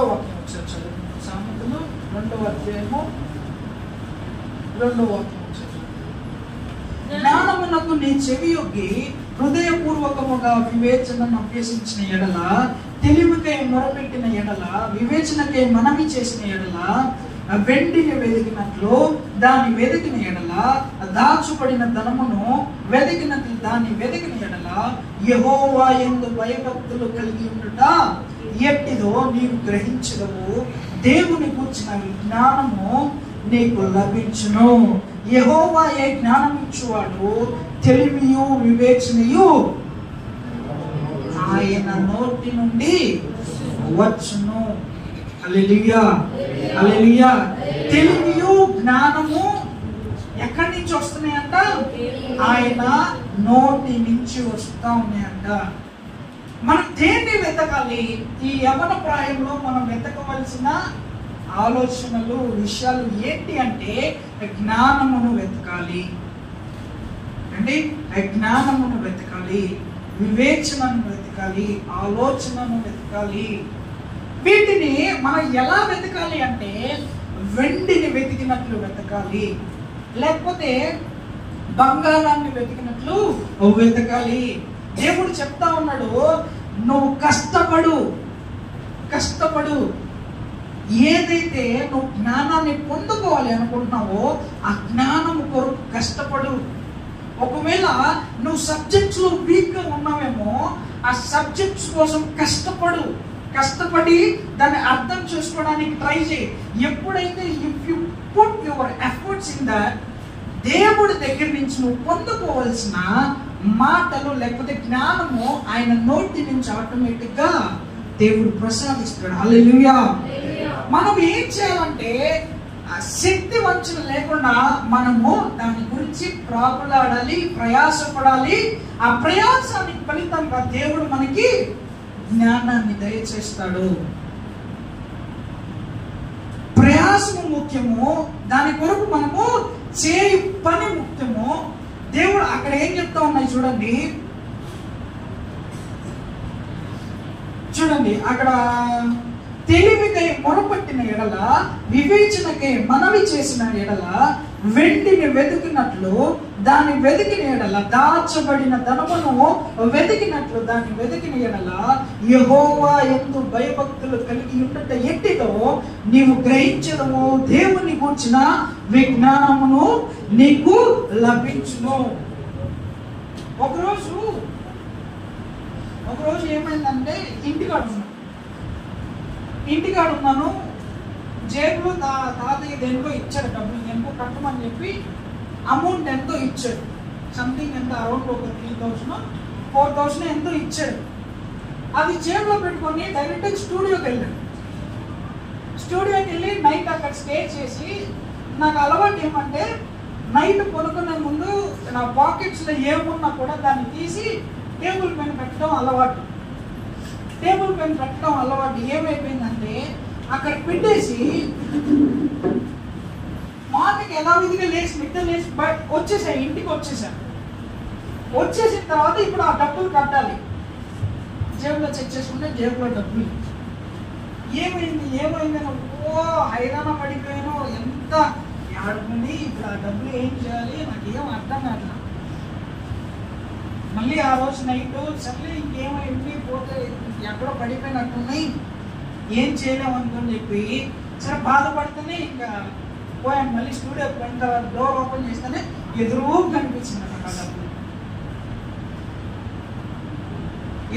వాక్యం వచ్చారు చదువు. సామెతలు 2వ అధ్యాయము 2వ వాక్యం వచ్చారు. జ్ఞానమునకు నీ చెవి యొగ్గి హృదయపూర్వకముగా వివేచనను అభ్యసించిన ఎడల, తెలివికై మొరపెట్టిన ఎడల, వివేచనకై మనవి చేసిన ఎడల, వెండిని వెతికినట్లు దాన్ని వెతికిన ఎడల, దాచుబడిన ధనమును దాన్ని వెతికిన ఎడల, యెహోవా యందు భయభక్తులు కలిగి ఉండుట ఎట్టిదో నీవు గ్రహించదవు. దేవుని కూర్చిన జ్ఞానము నీకు లభించును. యెహోవా ఏ జ్ఞానం ఇచ్చువాడు, తెలివియు వివేచనయు ఆయన నోటి నుండి వచ్చును. హల్లెలూయా, హల్లెలూయా. తెలివియు జ్ఞానము ఎక్కడి నుంచి వస్తున్నాయంట? ఆయన నోటి నుంచి వస్తా ఉన్నాయంట. మనం దేన్ని వెతకాలి? ఈ యవ్వన ప్రాయంలో మనం వెతకవలసిన ఆలోచనలు, విషయాలు ఏంటి అంటే జ్ఞానమును వెతకాలి. అంటే జ్ఞానమును వెతకాలి, వివేచనను వెతకాలి, ఆలోచనను వెతకాలి. వీటిని మనం ఎలా వెతకాలి అంటే వెండిని వెతికినట్లు వెతకాలి, లేకపోతే బంగారాన్ని వెతికినట్లు వెతకాలి. దేవుడు చెప్తా ఉన్నాడు, నువ్వు కష్టపడు. ఏదైతే నువ్వు జ్ఞానాన్ని పొందుకోవాలి అనుకుంటున్నావో ఆ జ్ఞానము కొరకు కష్టపడు. ఒకవేళ నువ్వు సబ్జెక్ట్స్ లో వీక్ గా ఉన్నావేమో ఆ సబ్జెక్ట్స్ కోసం కష్టపడి దాన్ని అర్థం చేసుకోవడానికి ట్రై చేయి. ఎప్పుడైతే if you put your efforts in that, దేవుడి దగ్గర నుంచి నువ్వు పొందుకోవాల్సిన మాటలు లేకపోతే జ్ఞానము ఆయన నోటి నుంచి ఆటోమేటిక్ గా దేవుడు ప్రసాదిస్తాడు. హల్లెలూయా. మనం ఏం చేయాలంటే శక్తి వంచన లేకుండా మనము దాని గురించి ప్రాకులాడాలి, ప్రయాసపడాలి. ఆ ప్రయాసానికి ఫలితంగా దేవుడు మనకి జ్ఞానాన్ని దయచేస్తాడు. ప్రయాసము ముఖ్యము, దాని కొరకు మనము చేయు పని ముఖ్యము. దేవుడు అక్కడ ఏం చెప్తా ఉన్నాయి చూడండి అక్కడ తెలివికై మొరపట్టిన ఎడల, వివేచనకై మనవి చేసిన ఎడల, వెండిని వెతికినట్లు దాన్ని వెతికిన ఎడల, దాచబడిన ధనమును వెతికినట్లు దాన్ని వెతికిన ఎడల, యెహోవా యందు భయభక్తులు కలిగి ఉండుట ఎట్టిదో నీవు గ్రహించదము. దేవుని గూర్చిన విజ్ఞానమును నీకు లభించును. ఒకరోజు ఏమైందంటే ఇంటికాడ ఉన్నాను, జేబులో తాతయ్య దేనికో ఇచ్చాడు, డబ్బులు ఎంతో కట్టమని చెప్పి అమౌంట్ ఎంతో ఇచ్చాడు. సంథింగ్ ఎంత అరౌండ్ ఒక 3,000 4,000 ఎంతో ఇచ్చాడు. అది జేబులో పెట్టుకొని డైరెక్ట్ స్టూడియోకి వెళ్ళాడు. స్టూడియోకి వెళ్ళి నైట్ అక్కడ స్టే చేసి, నాకు అలవాటు ఏమంటే నైట్ పడుకునే ముందు నా పాకెట్స్లో ఏమున్నా కూడా దాన్ని తీసి టేబుల్ పైన పెట్టడం అలవాటు. ఏమైపోయిందంటే అక్కడ పెట్టేసి మార్నింగ్ యథావిధిగా నిద్ర లేచి ఇంటికి వచ్చేసాను. వచ్చేసిన తర్వాత ఇప్పుడు ఆ డబ్బులు కట్టాలి. జేబులో చెక్ చేసుకుంటే జేబులో డబ్బులు. ఏమైందని హైరాణ పడిపోయాను, ఎంత ఆడుకుంది, ఇప్పుడు ఆ డబ్బులు ఏం చేయాలి నాకు ఏం అర్థం కావట్లా. మళ్ళీ ఆ రోజు నైట్ సర్లే ఇంకేమైంది, పోతే ఎక్కడో పడిపోయినట్టున్నాయి, ఏం చేయలేము అనుకుని చెప్పి సరే బాధపడితేనే ఇంకా పోయాను. మళ్ళీ స్టూడియో పోయిన తర్వాత డోర్ ఓపెన్ చేస్తేనే ఎదురుగా కనిపించింది అన్నమాట. డబ్బులు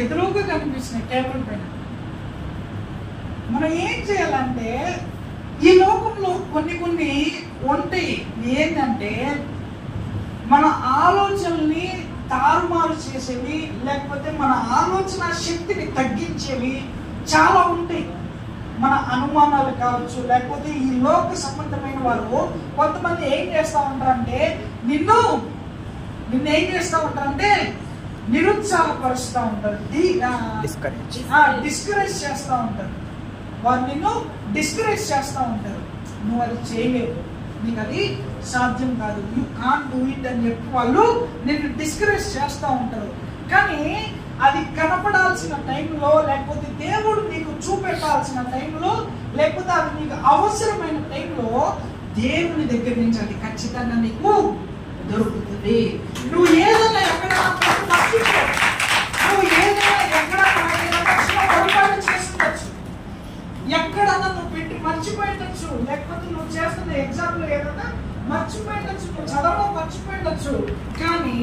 ఎదురుగా కనిపించినాయి టేబుల్ పైన. మనం ఏం చేయాలంటే ఈ లోకంలో కొన్ని ఉంటాయి. ఏంటంటే మన ఆలోచనల్ని తారుమారు చేసేవి, లేకపోతే మన ఆలోచన శక్తిని తగ్గించేవి చాలా ఉంటాయి. మన అనుమానాలు కావచ్చు, లేకపోతే ఈ లోక సంబంధమైన వారు కొంతమంది ఏం చేస్తూ ఉంటారంటే నిన్ను ఏం చేస్తూ ఉంటారంటే నిరుత్సాహపరుస్తూ ఉంటారు, డిస్కరేజ్ చేస్తూ ఉంటారు. వారు నిన్ను డిస్కరేజ్ చేస్తూ ఉంటారు. నువ్వు అది చేయలేవు, నీకు అది సాధ్యం కాదు, యూ కాంట్ డూ ఇట్ అని చెప్పి వాళ్ళు నిన్ను డిస్కరేజ్ చేస్తూ ఉంటారు. కానీ అది కనపడాల్సిన టైంలో, లేకపోతే దేవుడు నీకు చూపెట్టాల్సిన టైంలో, లేకపోతే అది నీకు అవసరమైన టైంలో దేవుని దగ్గర నుంచి అది ఖచ్చితంగా నీకు దొరుకుతుంది. నువ్వు ఏదైనా ఎక్కడైనా మర్చిపో, నువ్వు ఏదైనా ఎక్కడ పొరపాటు చేసుకుంటచ్చు, ఎక్కడన్నా నువ్వు పెట్టి మర్చిపోయిండొచ్చు, లేకపోతే నువ్వు చేస్తున్న ఎగ్జామ్లో ఏదైనా మర్చిపోయిండొచ్చు, నువ్వు చదవడం మర్చిపోయిండొచ్చు. కానీ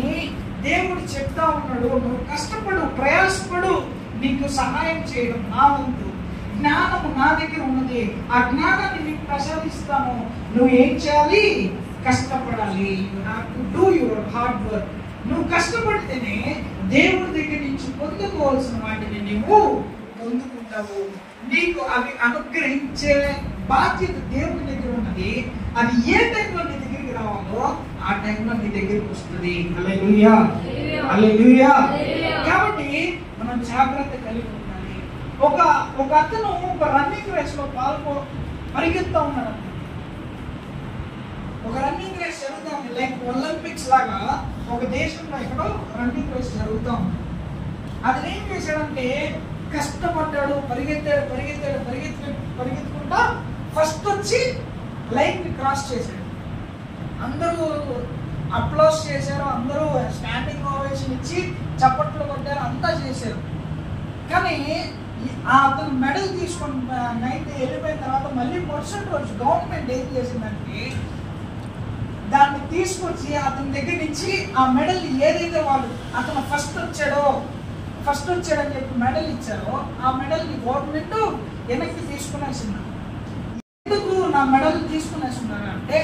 దేవుడు చెప్తా ఉన్నాడు, నువ్వు కష్టపడు, ప్రయాసపడు, నీకు సహాయం చేయడం నా వంతు. జ్ఞానము నా దగ్గర ఉన్నది, ఆ జ్ఞానాన్ని నీకు ప్రసాదిస్తాను. నువ్వు ఏం చేయాలి? కష్టపడాలి. You have to do your hard work. నువ్వు కష్టపడితేనే దేవుడి దగ్గర నుంచి పొందుకోవాల్సిన వాటిని నువ్వు పొందుకుంటావు. నీకు అవి అనుగ్రహించే బాధ్యత దేవుడి దగ్గర ఉన్నది. అది ఏ టైంలో నీ దగ్గరికి రావాలో ఆ టైంలో నీ దగ్గరికి వస్తుంది. హల్లెలూయా, హల్లెలూయా. కాబట్టి మనం జాగ్రత్త కలిగి ఉండాలి. ఒక అతను ఒక రన్నింగ్ రేస్ లో పరిగెత్తా ఉన్నాడు. ఒక రన్నింగ్ రేస్ జరుగుతా ఉంది, లైక్ ఒలింపిక్స్ లాగా ఒక దేశంలో ఎక్కడో రన్నింగ్ రేస్ జరుగుతూ ఉంది. అది ఏం చేశాడంటే కష్టపడ్డాడు, పరిగెత్తుకుంటా ఫస్ట్ వచ్చి లైన్ ని క్రాస్ చేశాడు. అందరూ అప్లాస్ చేశారు, అందరూ స్టాండింగ్ ఓవేషన్ ఇచ్చి చప్పట్లు కొట్టారు, అంతా చేశారు. కానీ అతను మెడల్ తీసుకొని నైట్ వెళ్ళిపోయిన తర్వాత మళ్ళీ మరుసటి రోజు గవర్నమెంట్ ఏం చేసిందంటే దాన్ని తీసుకొచ్చి అతని దగ్గర నుంచి ఆ మెడల్ ఏదైతే వాళ్ళు అతను ఫస్ట్ వచ్చాడని చెప్పి మెడల్ ఇచ్చారో ఆ మెడల్ని గవర్నమెంట్ వెనక్కి తీసుకునేసిన్నారు. ఎందుకు నా మెడల్ తీసుకునేస్తున్నారు అంటే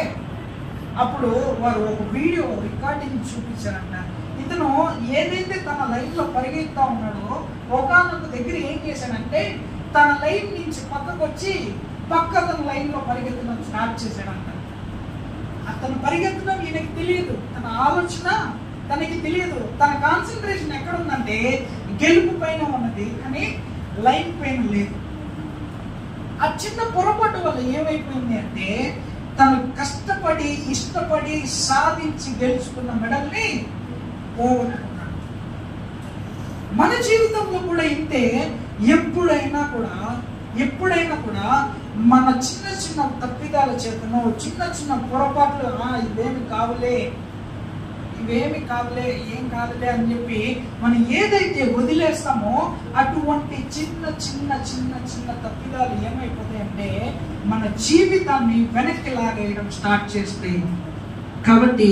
అప్పుడు వారు ఒక వీడియో రికార్డింగ్ చూపించారంట. ఇతను ఏదైతే తన లైఫ్ లో పరిగెత్తా ఉన్నాడో ఒకనొక దగ్గర ఏం చేశాడంటే తన లైఫ్ నుంచి పక్కకు వచ్చి తన లైన్ లో పరిగెత్తడం స్టార్ట్ చేశాడంట. అతను పరిగెత్తడం ఈయనకి తెలియదు, తన ఆలోచన తనకి తెలియదు, తన కాన్సన్ట్రేషన్ ఎక్కడ ఉందంటే గెలుపు పైన ఉన్నది, కానీ లైన్ పైన లేదు. ఆ చిన్న పొరపాటు వల్ల ఏమైపోయింది అంటే తను కష్టపడి ఇష్టపడి సాధించి గెలుచుకున్న మెడల్ని పోగొట్టుకున్నాడు. మన జీవితంలో కూడా ఇంతే. ఎప్పుడైనా కూడా మన చిన్న తప్పిదాల చేతను చిన్న పొరపాట్లు ఇవేమి కాదులే ఏం కాదులే అని చెప్పి మనం ఏదైతే వదిలేస్తామో అటువంటి చిన్న తప్పిదాలు ఏమైపోతాయంటే మన జీవితాన్ని వెనక్కి లాగేయడం స్టార్ట్ చేస్తాయి. కాబట్టి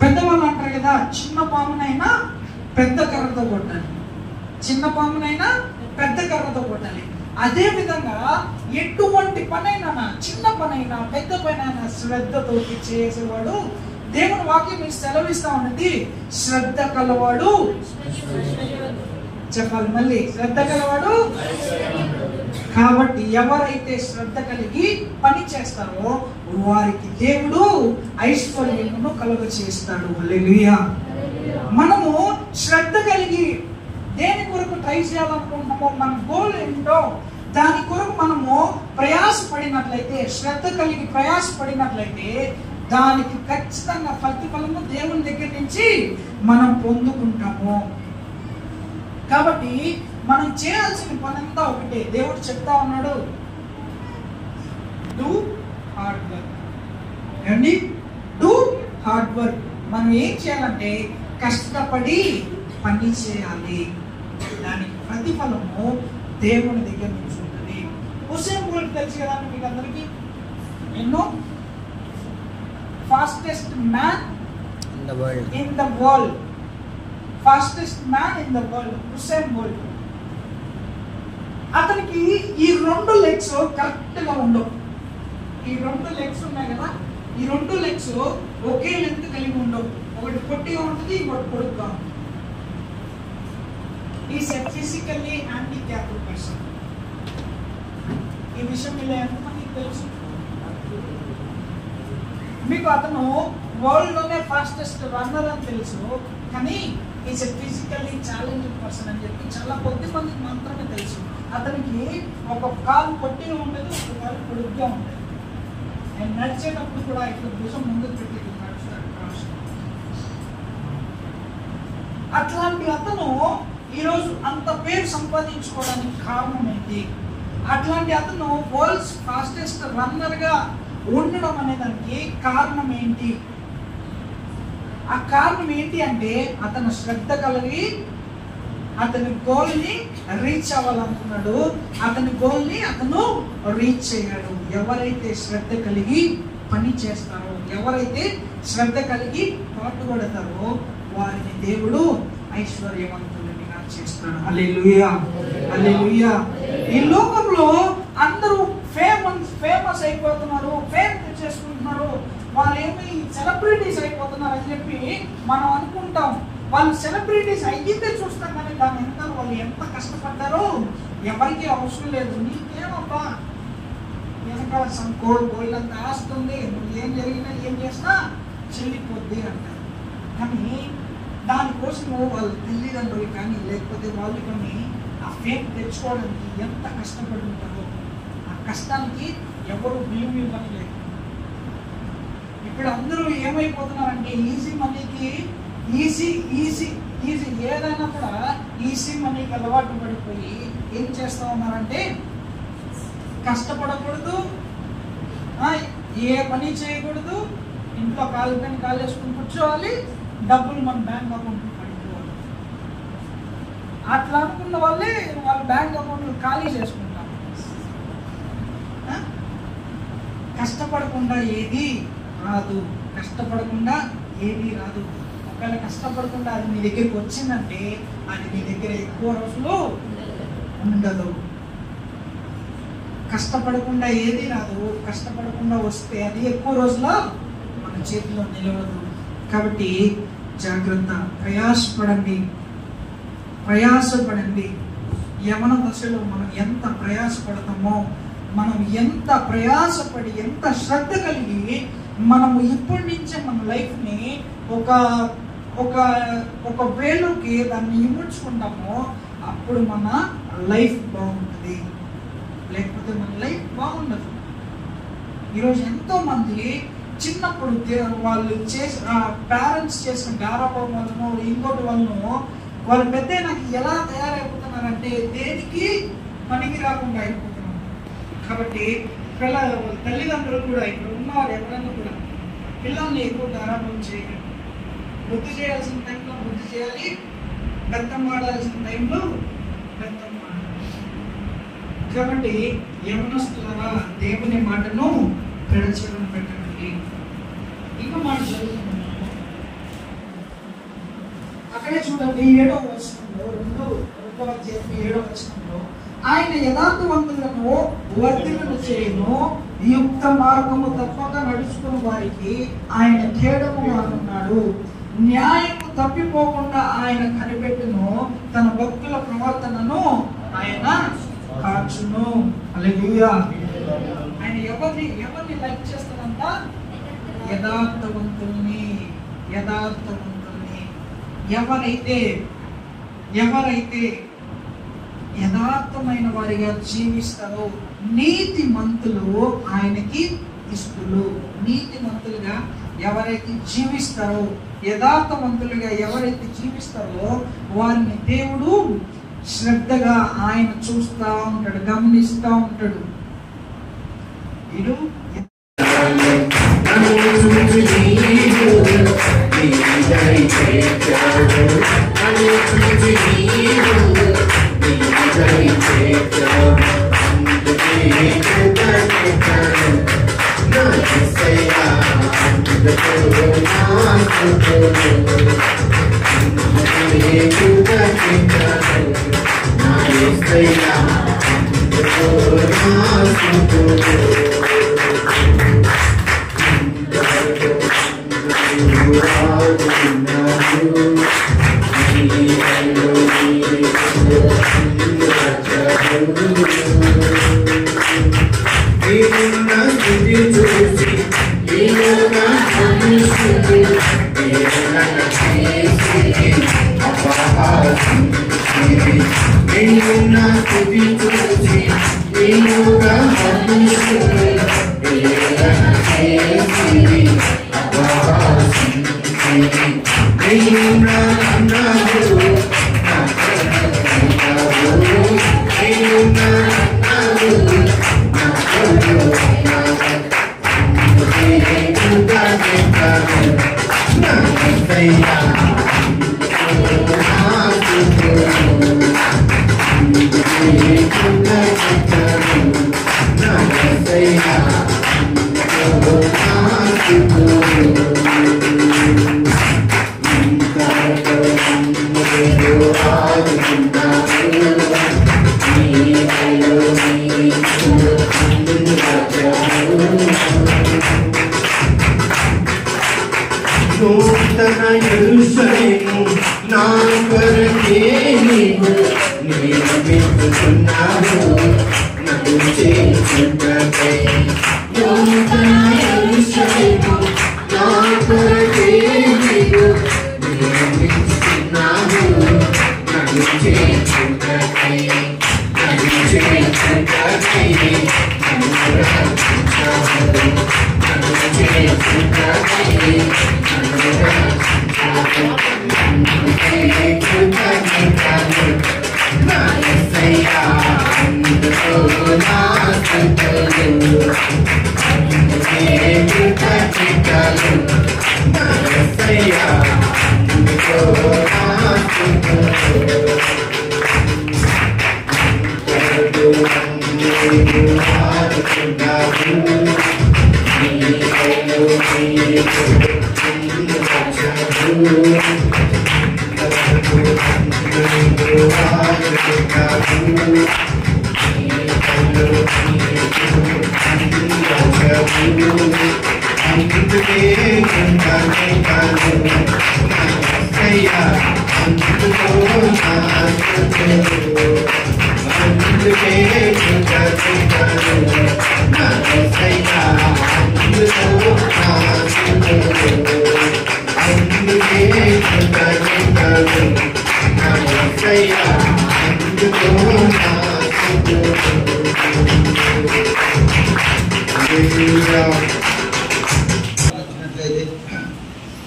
పెద్దవాళ్ళు అంటారు కదా, చిన్న పామునైనా పెద్ద కర్రతో కొట్టాలి, చిన్న పామునైనా పెద్ద కర్రతో కొట్టాలి. అదే విధంగా ఎటువంటి పనైనా, చిన్న పనైనా పెద్ద పనైనా శ్రద్ధతో చేసేవాడు దేవుని వాక్యం సెలవిస్తా ఉన్నది. శ్రద్ధ కలవాడు, చెప్పాలి మళ్ళీ, శ్రద్ధ కలవాడు. కాబట్టి ఎవరైతే శ్రద్ధ కలిగి పని చేస్తారో వారికి దేవుడు ఐశ్వర్యమును కలుగ చేస్తాడు. హల్లెలూయా. మనము శ్రద్ధ కలిగి దేని కొరకు ట్రై చేయాలనుకుంటున్నామో, మన గోల్ ఏంటో దాని కొరకు మనము ప్రయాసపడినట్లయితే, శ్రద్ధ కలిగి ప్రయాసపడినట్లయితే దానికి ఖచ్చితంగా ప్రతిఫలము దేవుని దగ్గర నుంచి మనం పొందుకుంటాము. కాబట్టి మనం చేయాల్సిన పనంతా ఒకటే. దేవుడు చెప్తా ఉన్నాడు, డూ హార్డ్ వర్క్. ఏమండి? Do hard work. మనం ఏం చేయాలంటే కష్టపడి పని చేయాలి. దానికి ప్రతిఫలము దేవుని దగ్గర నుంచి ఉంటుంది. హుసేన్ బోల్ట్ తెలుసు కదా మీకు అందరికీ? ఎన్నో fastest man in the world. Fastest man in the world Usain Bolt. అతనికి ఈ 2 లెగ్స్ కరెక్ట్ గా ఉండవు. ఈ 2 లెగ్స్ ఉన్నాయి కదా, ఈ 2 లెగ్స్ ఒకే లెంత్ కలిగి ఉండవు. ఒకటి పొట్టిగా ఉంటుంది, ఇంకోటి పొడుగ్గా ఉంటుంది. Is a physically handicapped person. ఈ విషయం మీద ఎంతమందికి తెలుసు? మీకు అతను వరల్డ్ లోనే ఫాస్టెస్ట్ రన్నర్ అని తెలుసు, కానీ is a physically challenging person అని చెప్పి చాలా కొద్ది మందికి మాత్రమే తెలుసు. అతనికి ఒక కాలు పొట్టిగా ఉండదు, ఒక కాలు పొడుగ్గా ఉండదు. ఆయన నడిచేటప్పుడు కూడా ఇట్లా భుజం ముందుకు పెట్టి నడుస్తాడు. అట్లాంటి అతను ఈరోజు అంత పేరు సంపాదించుకోవడానికి కారణం ఏంటి? అట్లాంటి అతను వరల్డ్స్ ఫాస్టెస్ట్ రన్నర్ గా ఉండడం అనే దానికి కారణం ఏంటి? ఆ కారణం ఏంటి అంటే అతను శ్రద్ధ కలిగి అతని గోల్ ని రీచ్ అవ్వాలనుకున్నాడు. అతని గోల్ ని అతను రీచ్ అయ్యాడు. ఎవరైతే శ్రద్ధ కలిగి పని చేస్తారో, ఎవరైతే శ్రద్ధ కలిగి పాటుపడతారో వారిని దేవుడు ఐశ్వర్యవంతులుగా చేస్తాడు. హల్లెలూయా, హల్లెలూయా. ఈ లోకంలో అందరూ ఫేమస్ అయిపోతున్నారు, ఫేమ్ తెచ్చేసుకుంటున్నారు. వాళ్ళు ఏమి సెలబ్రిటీస్ అయిపోతున్నారు అని చెప్పి మనం అనుకుంటాం. వాళ్ళు సెలబ్రిటీస్ అయ్యిందే చూస్తాం, కానీ దాని ఎంత వాళ్ళు ఎంత కష్టపడ్డారో ఎవరికి అవసరం లేదు. నీకేమబ్బా వెనకాల గోల్డ్ అంత ఆస్తుంది, నువ్వు ఏం జరిగినా ఏం చేసినా చెల్లిపోద్ది అంటారు. కానీ దానికోసము వాళ్ళ తల్లిదండ్రులు కానీ లేకపోతే వాళ్ళు కానీ ఆ ఫేమ్ తెచ్చుకోవడానికి ఎంత కష్టపడి ఉంటారో ఆ కష్టానికి ఎవరు విలువ ఇవ్వట్లేదు. ఇప్పుడు అందరూ ఏమైపోతున్నారంటే ఈజీ మనీకి ఈజీ ఏదైనా కూడా ఈజీ మనీకి అలవాటు పడిపోయి ఏం చేస్తా ఉన్నారంటే కష్టపడకూడదు, ఏ పని చేయకూడదు, ఇంట్లో కాలు పైన కాలు వేసుకుని కూర్చోవాలి, డబ్బులు మన బ్యాంక్ అకౌంట్ పడిపోవాలి. అట్లా అనుకున్న వాళ్ళే వాళ్ళ బ్యాంక్ అకౌంట్లు ఖాళీ చేసుకుంటారు. కష్టపడకుండా ఏది రాదు, కష్టపడకుండా ఏది రాదు. ఒకవేళ కష్టపడకుండా అది మీ దగ్గరికి వచ్చిందంటే అది మీ దగ్గర ఎక్కువ రోజులు ఉండదు. కష్టపడకుండా ఏది రాదు, కష్టపడకుండా వస్తే అది ఎక్కువ రోజుల్లో మన చేతిలో నిలవదు. కాబట్టి జాగ్రత్త, ప్రయాసపడండి. యవన దశలో మనం ఎంత ప్రయాసపడతామో, మనం ఎంత ప్రయాసపడి ఎంత శ్రద్ధ కలిగి మనము ఇప్పటి నుంచే మన లైఫ్ని ఒక వేలోకి దాన్ని ఇముడ్చుకుంటామో అప్పుడు మన లైఫ్ బాగుంటుంది, లేకపోతే మన లైఫ్ బాగుండదు. ఈరోజు ఎంతో మంది చిన్నప్పుడు వాళ్ళు పేరెంట్స్ చేసిన గారాబం వలన ఇంకోటి వలన వాళ్ళు పెద్ద నాకు ఎలా తయారైపోతున్నారంటే దేనికి పనికి రాకుండా అయిపోతున్నారు. కాబట్టి తల్లిదండ్రులు కూడా ఇక్కడ ఉన్నవారు ఎవరైనా కూడా పిల్లల్ని ఎక్కువ గారాబం చేయకండి. బుద్ధి చేయాల్సిన టైంలో బుద్ధి చేయాలి, బెత్తం ఆడాల్సిన టైంలో బెత్తం ఆడాలి. కాబట్టి యవనస్తులారా దేవుని మాటను పెడచడం పెట్టండి. ఇంకా మాట చదువుతున్నాము, అక్కడే చూడండి 7వ వచనంలో 2వ అధ్యాయం 7వ వచనంలో ఆయన యథార్థవంతులను వర్ధిల్లును చేయును, యుక్త మార్గము తప్పక నడుచుకుని వారికి ఆయన కేడముగా ఉన్నాడు. న్యాయము తప్పిపోకుండా ఆయన కనిపెట్టును, తన భక్తుల ప్రవర్తనను ఆయన కాచును. హల్లెలూయా. ఆయన ఎవరిని లైక్ చేస్తాడంట? యథార్థవంతుల్ని. ఎవరైతే యథార్థమైన వారిగా జీవిస్తారో నీతిమంతులు ఆయనకి ఇష్టలు. నీతిమంతులుగా ఎవరైతే జీవిస్తారో, యథార్థవంతులుగా ఎవరైతే జీవిస్తారో వారిని దేవుడు శ్రద్ధగా ఆయన చూస్తూ ఉంటాడు, గమనిస్తూ ఉంటాడు. ఇడు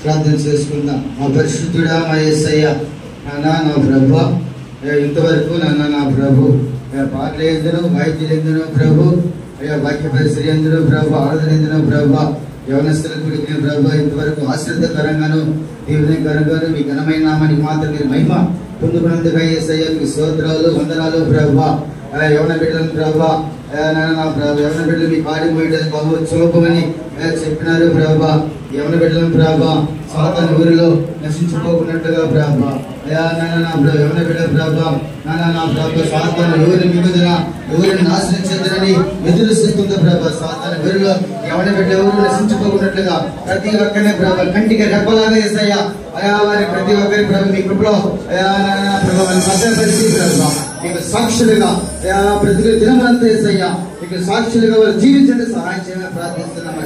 ప్రార్థన చేసుకుందాం. మా పరిశుద్ధుడా, మా యేసయ్య, నాన్న నా ప్రభు, ఇంతవరకు నాన్న నా ప్రభు పాటలు ఎందును, వాయిద్యులు ఎందును ప్రభు, అయ్యా వాక్య పరిసరి ఎందును ప్రభు, ఆరాధన ఎందును ప్రభు, యవనస్తుల గుడికి ప్రభు ఇంతవరకు ఆశ్రద్ధకరంగాను దీవెనకరంగాను మీ ఘనమైన నామానికి మాత్రం మీరు మహిమ పొందుకున్నందుకు యేసయ్య మీకు స్తోత్రాలు వందనాలు ప్రభు. యవన బిడ్డలను ప్రభు, నా ప్రభు యవన బిడ్డలు మీ పాడి మోయడానికి బాబు చూపమని చెప్పినారు ప్రభు. యవన బిడ్డలను ప్రభు సాతాను ఊరిలో నశించుకోకున్నట్టుగా ప్రభు, అయ్యా నాన్న యవన బిడ్డ ప్రభు, నాన్న ప్రభు సాతాను ఎవరిని విభజన ఎవరిని నాశనం చెందరని ఎదురుస్తుంది ప్రభు. సాతాను ఊరిలో యవన బిడ్డ ఎవరు నశించుకోకున్నట్లుగా ప్రతి ఒక్కరిని ప్రభు కంటికి రెప్పలాగా యేసయ్య, అయా వారి ప్రతి ఒక్కరి ప్రభు మీ కృపలో అయా నాన్న ప్రభు భద్రపరిచి ప్రభు మీకు సాక్షులుగా అయా ప్రతి దినమంతా యేసయ్య మీకు సాక్షులుగా వారు జీవించండి సహాయం చేయమని ప్రార్థిస్తున్నాం.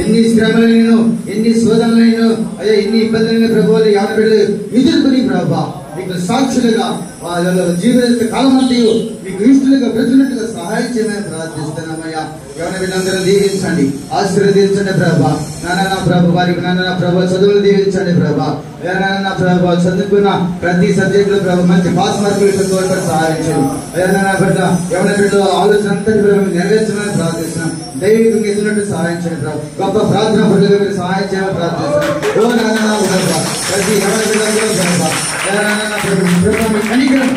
ఎన్ని శ్రమలను ఎన్ని శోధనలను అయ్యా ఎన్ని ఇబ్బందులను ప్రభువులు యవన బిడ్డలు ఎదుర్కొని ప్రభు మీ మీకు సాక్షులుగా వాళ్ళ జీవిత కాలం అంతయు మీకు ఇష్టలుగా బ్రతికినట్టుగా సహాయం చేయమని ప్రార్థిస్తున్నామయ్యా. ఎవరి వీళ్ళందరూ దీవించండి, ఆశీర్వదించండి ప్రభా. నాన్న ప్రభు వారికి నాన్న ప్రభు చదువులు దీవించండి ప్రభా. నా ప్రభు చదువుకున్న ప్రతి సబ్జెక్ట్ లో ప్రభు మంచి పాస్ మార్కులు తోడ్పడి సహాయం చేయండి. నా బిడ్డ ఎవరి బిడ్డలో ఆలోచన అంతటి ప్రభు నెరవేర్చమని ప్రార్థిస్తున్నాం. దైవికంగా ఎదురున్నట్టు సహాయం చేయండి ప్రభు. గొప్ప ప్రార్థన బిడ్డగా మీరు సహాయం చేయమని ప్రార్థిస్తున్నాం. ఓ నాన్న ప్రతి ఎవరి బిడ్డలో కనికరం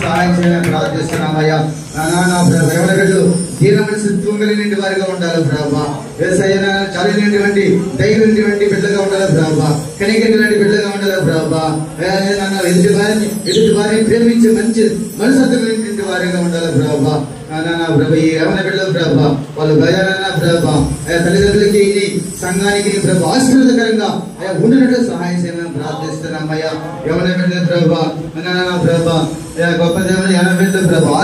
సహాయం చేయమని ప్రార్థిస్తున్నామయ్యా. నా ప్రభు ఎవరి బిడ్డలు దీన మనసుత్వం కలిగిన వారిగా ఉండాలి ప్రభా. వ్యవసాయ చాలినటువంటి ధైర్యమైనటువంటి బిడ్డగా ఉండాలి ప్రభా. కనికరినటువంటి బిడ్డగా ఉండాలి ప్రభా. ఎదుటి వారిని ప్రేమించే మంచి మనసత్వమైనటువంటి వారిగా ఉండాలి ప్రభా. ప్రభు ఈ యవన బిడ్డలు ప్రభా వాళ్ళు భయాన ప్రభా తల్లిదండ్రులకి ఇది సంఘానికి ప్రభు ఆశీర్వాదకరంగా ఉండినట్టు సహాయం చేయమని ప్రార్థిస్తున్నామయ్యా. యవన బిడ్డలు ప్రభా ప్రభా గొప్ప దేవుని యవన బిడ్డలు ప్రభా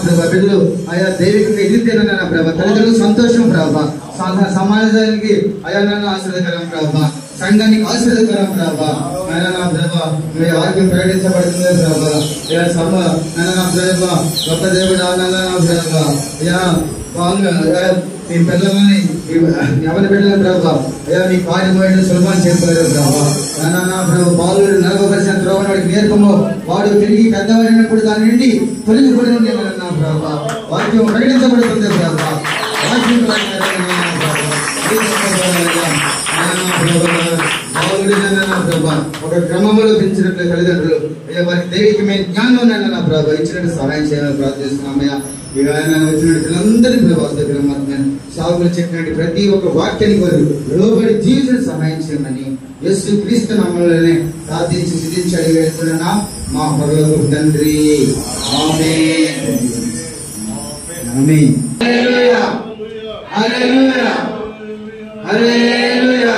ప్రభా బిడ్డలు ఆయా దైవికంగా ఎదిగితేనన్న ప్రభా తల్లిదండ్రులకు సంతోషం ప్రభా. సమాజానికి అయా ఆశీర్వదకరం ప్రభా. సంఘానికి ఆశీర్వదకరం ప్రభా. ప్రభా మీ ఆరోగ్యం ప్రకటించబడుతుంది ప్రభా. ప్రభా గొప్ప దేవుడు ప్రభా మీ పిల్లలని ఎవరి బిడ్డలు ప్రభా అయ్యా మీ కార్యమైన సులభం చేస్తారు ప్రభా. ప్రభు బాలుడు 40% రోగం వాడికి నేర్పము వాడు తిరిగి పెద్దవాడినప్పుడు దాని నుండి తొలగిపడి ఉండేవన్నా ప్రభా. వాక్యం ప్రకటించబడుతుంది ప్రభా. వాక్యం ఒక క్రమంలో పెంచినట్లు తల్లిదండ్రులు అయ్యా వారికి దైవికమైన జ్ఞానం ప్రభావ ఇచ్చినట్టు సహాయం చేయాలని ప్రార్థిస్తున్నామయ్యా. పిల్లలందరి ప్రభావం సాగులు చెప్పినట్టు ప్రతి ఒక్క వాక్యానికి వారు లోబడి జీవితం సహాయం చేయమని యేసు క్రీస్తు నామములోనే ప్రార్థించి సిద్ధించి అడిగి వెళ్తున్నా మా పరలోకపు తండ్రి. ఆమేన్. ఆమేన్. హల్లెలూయా హల్లెలూయా హల్లెలూయా.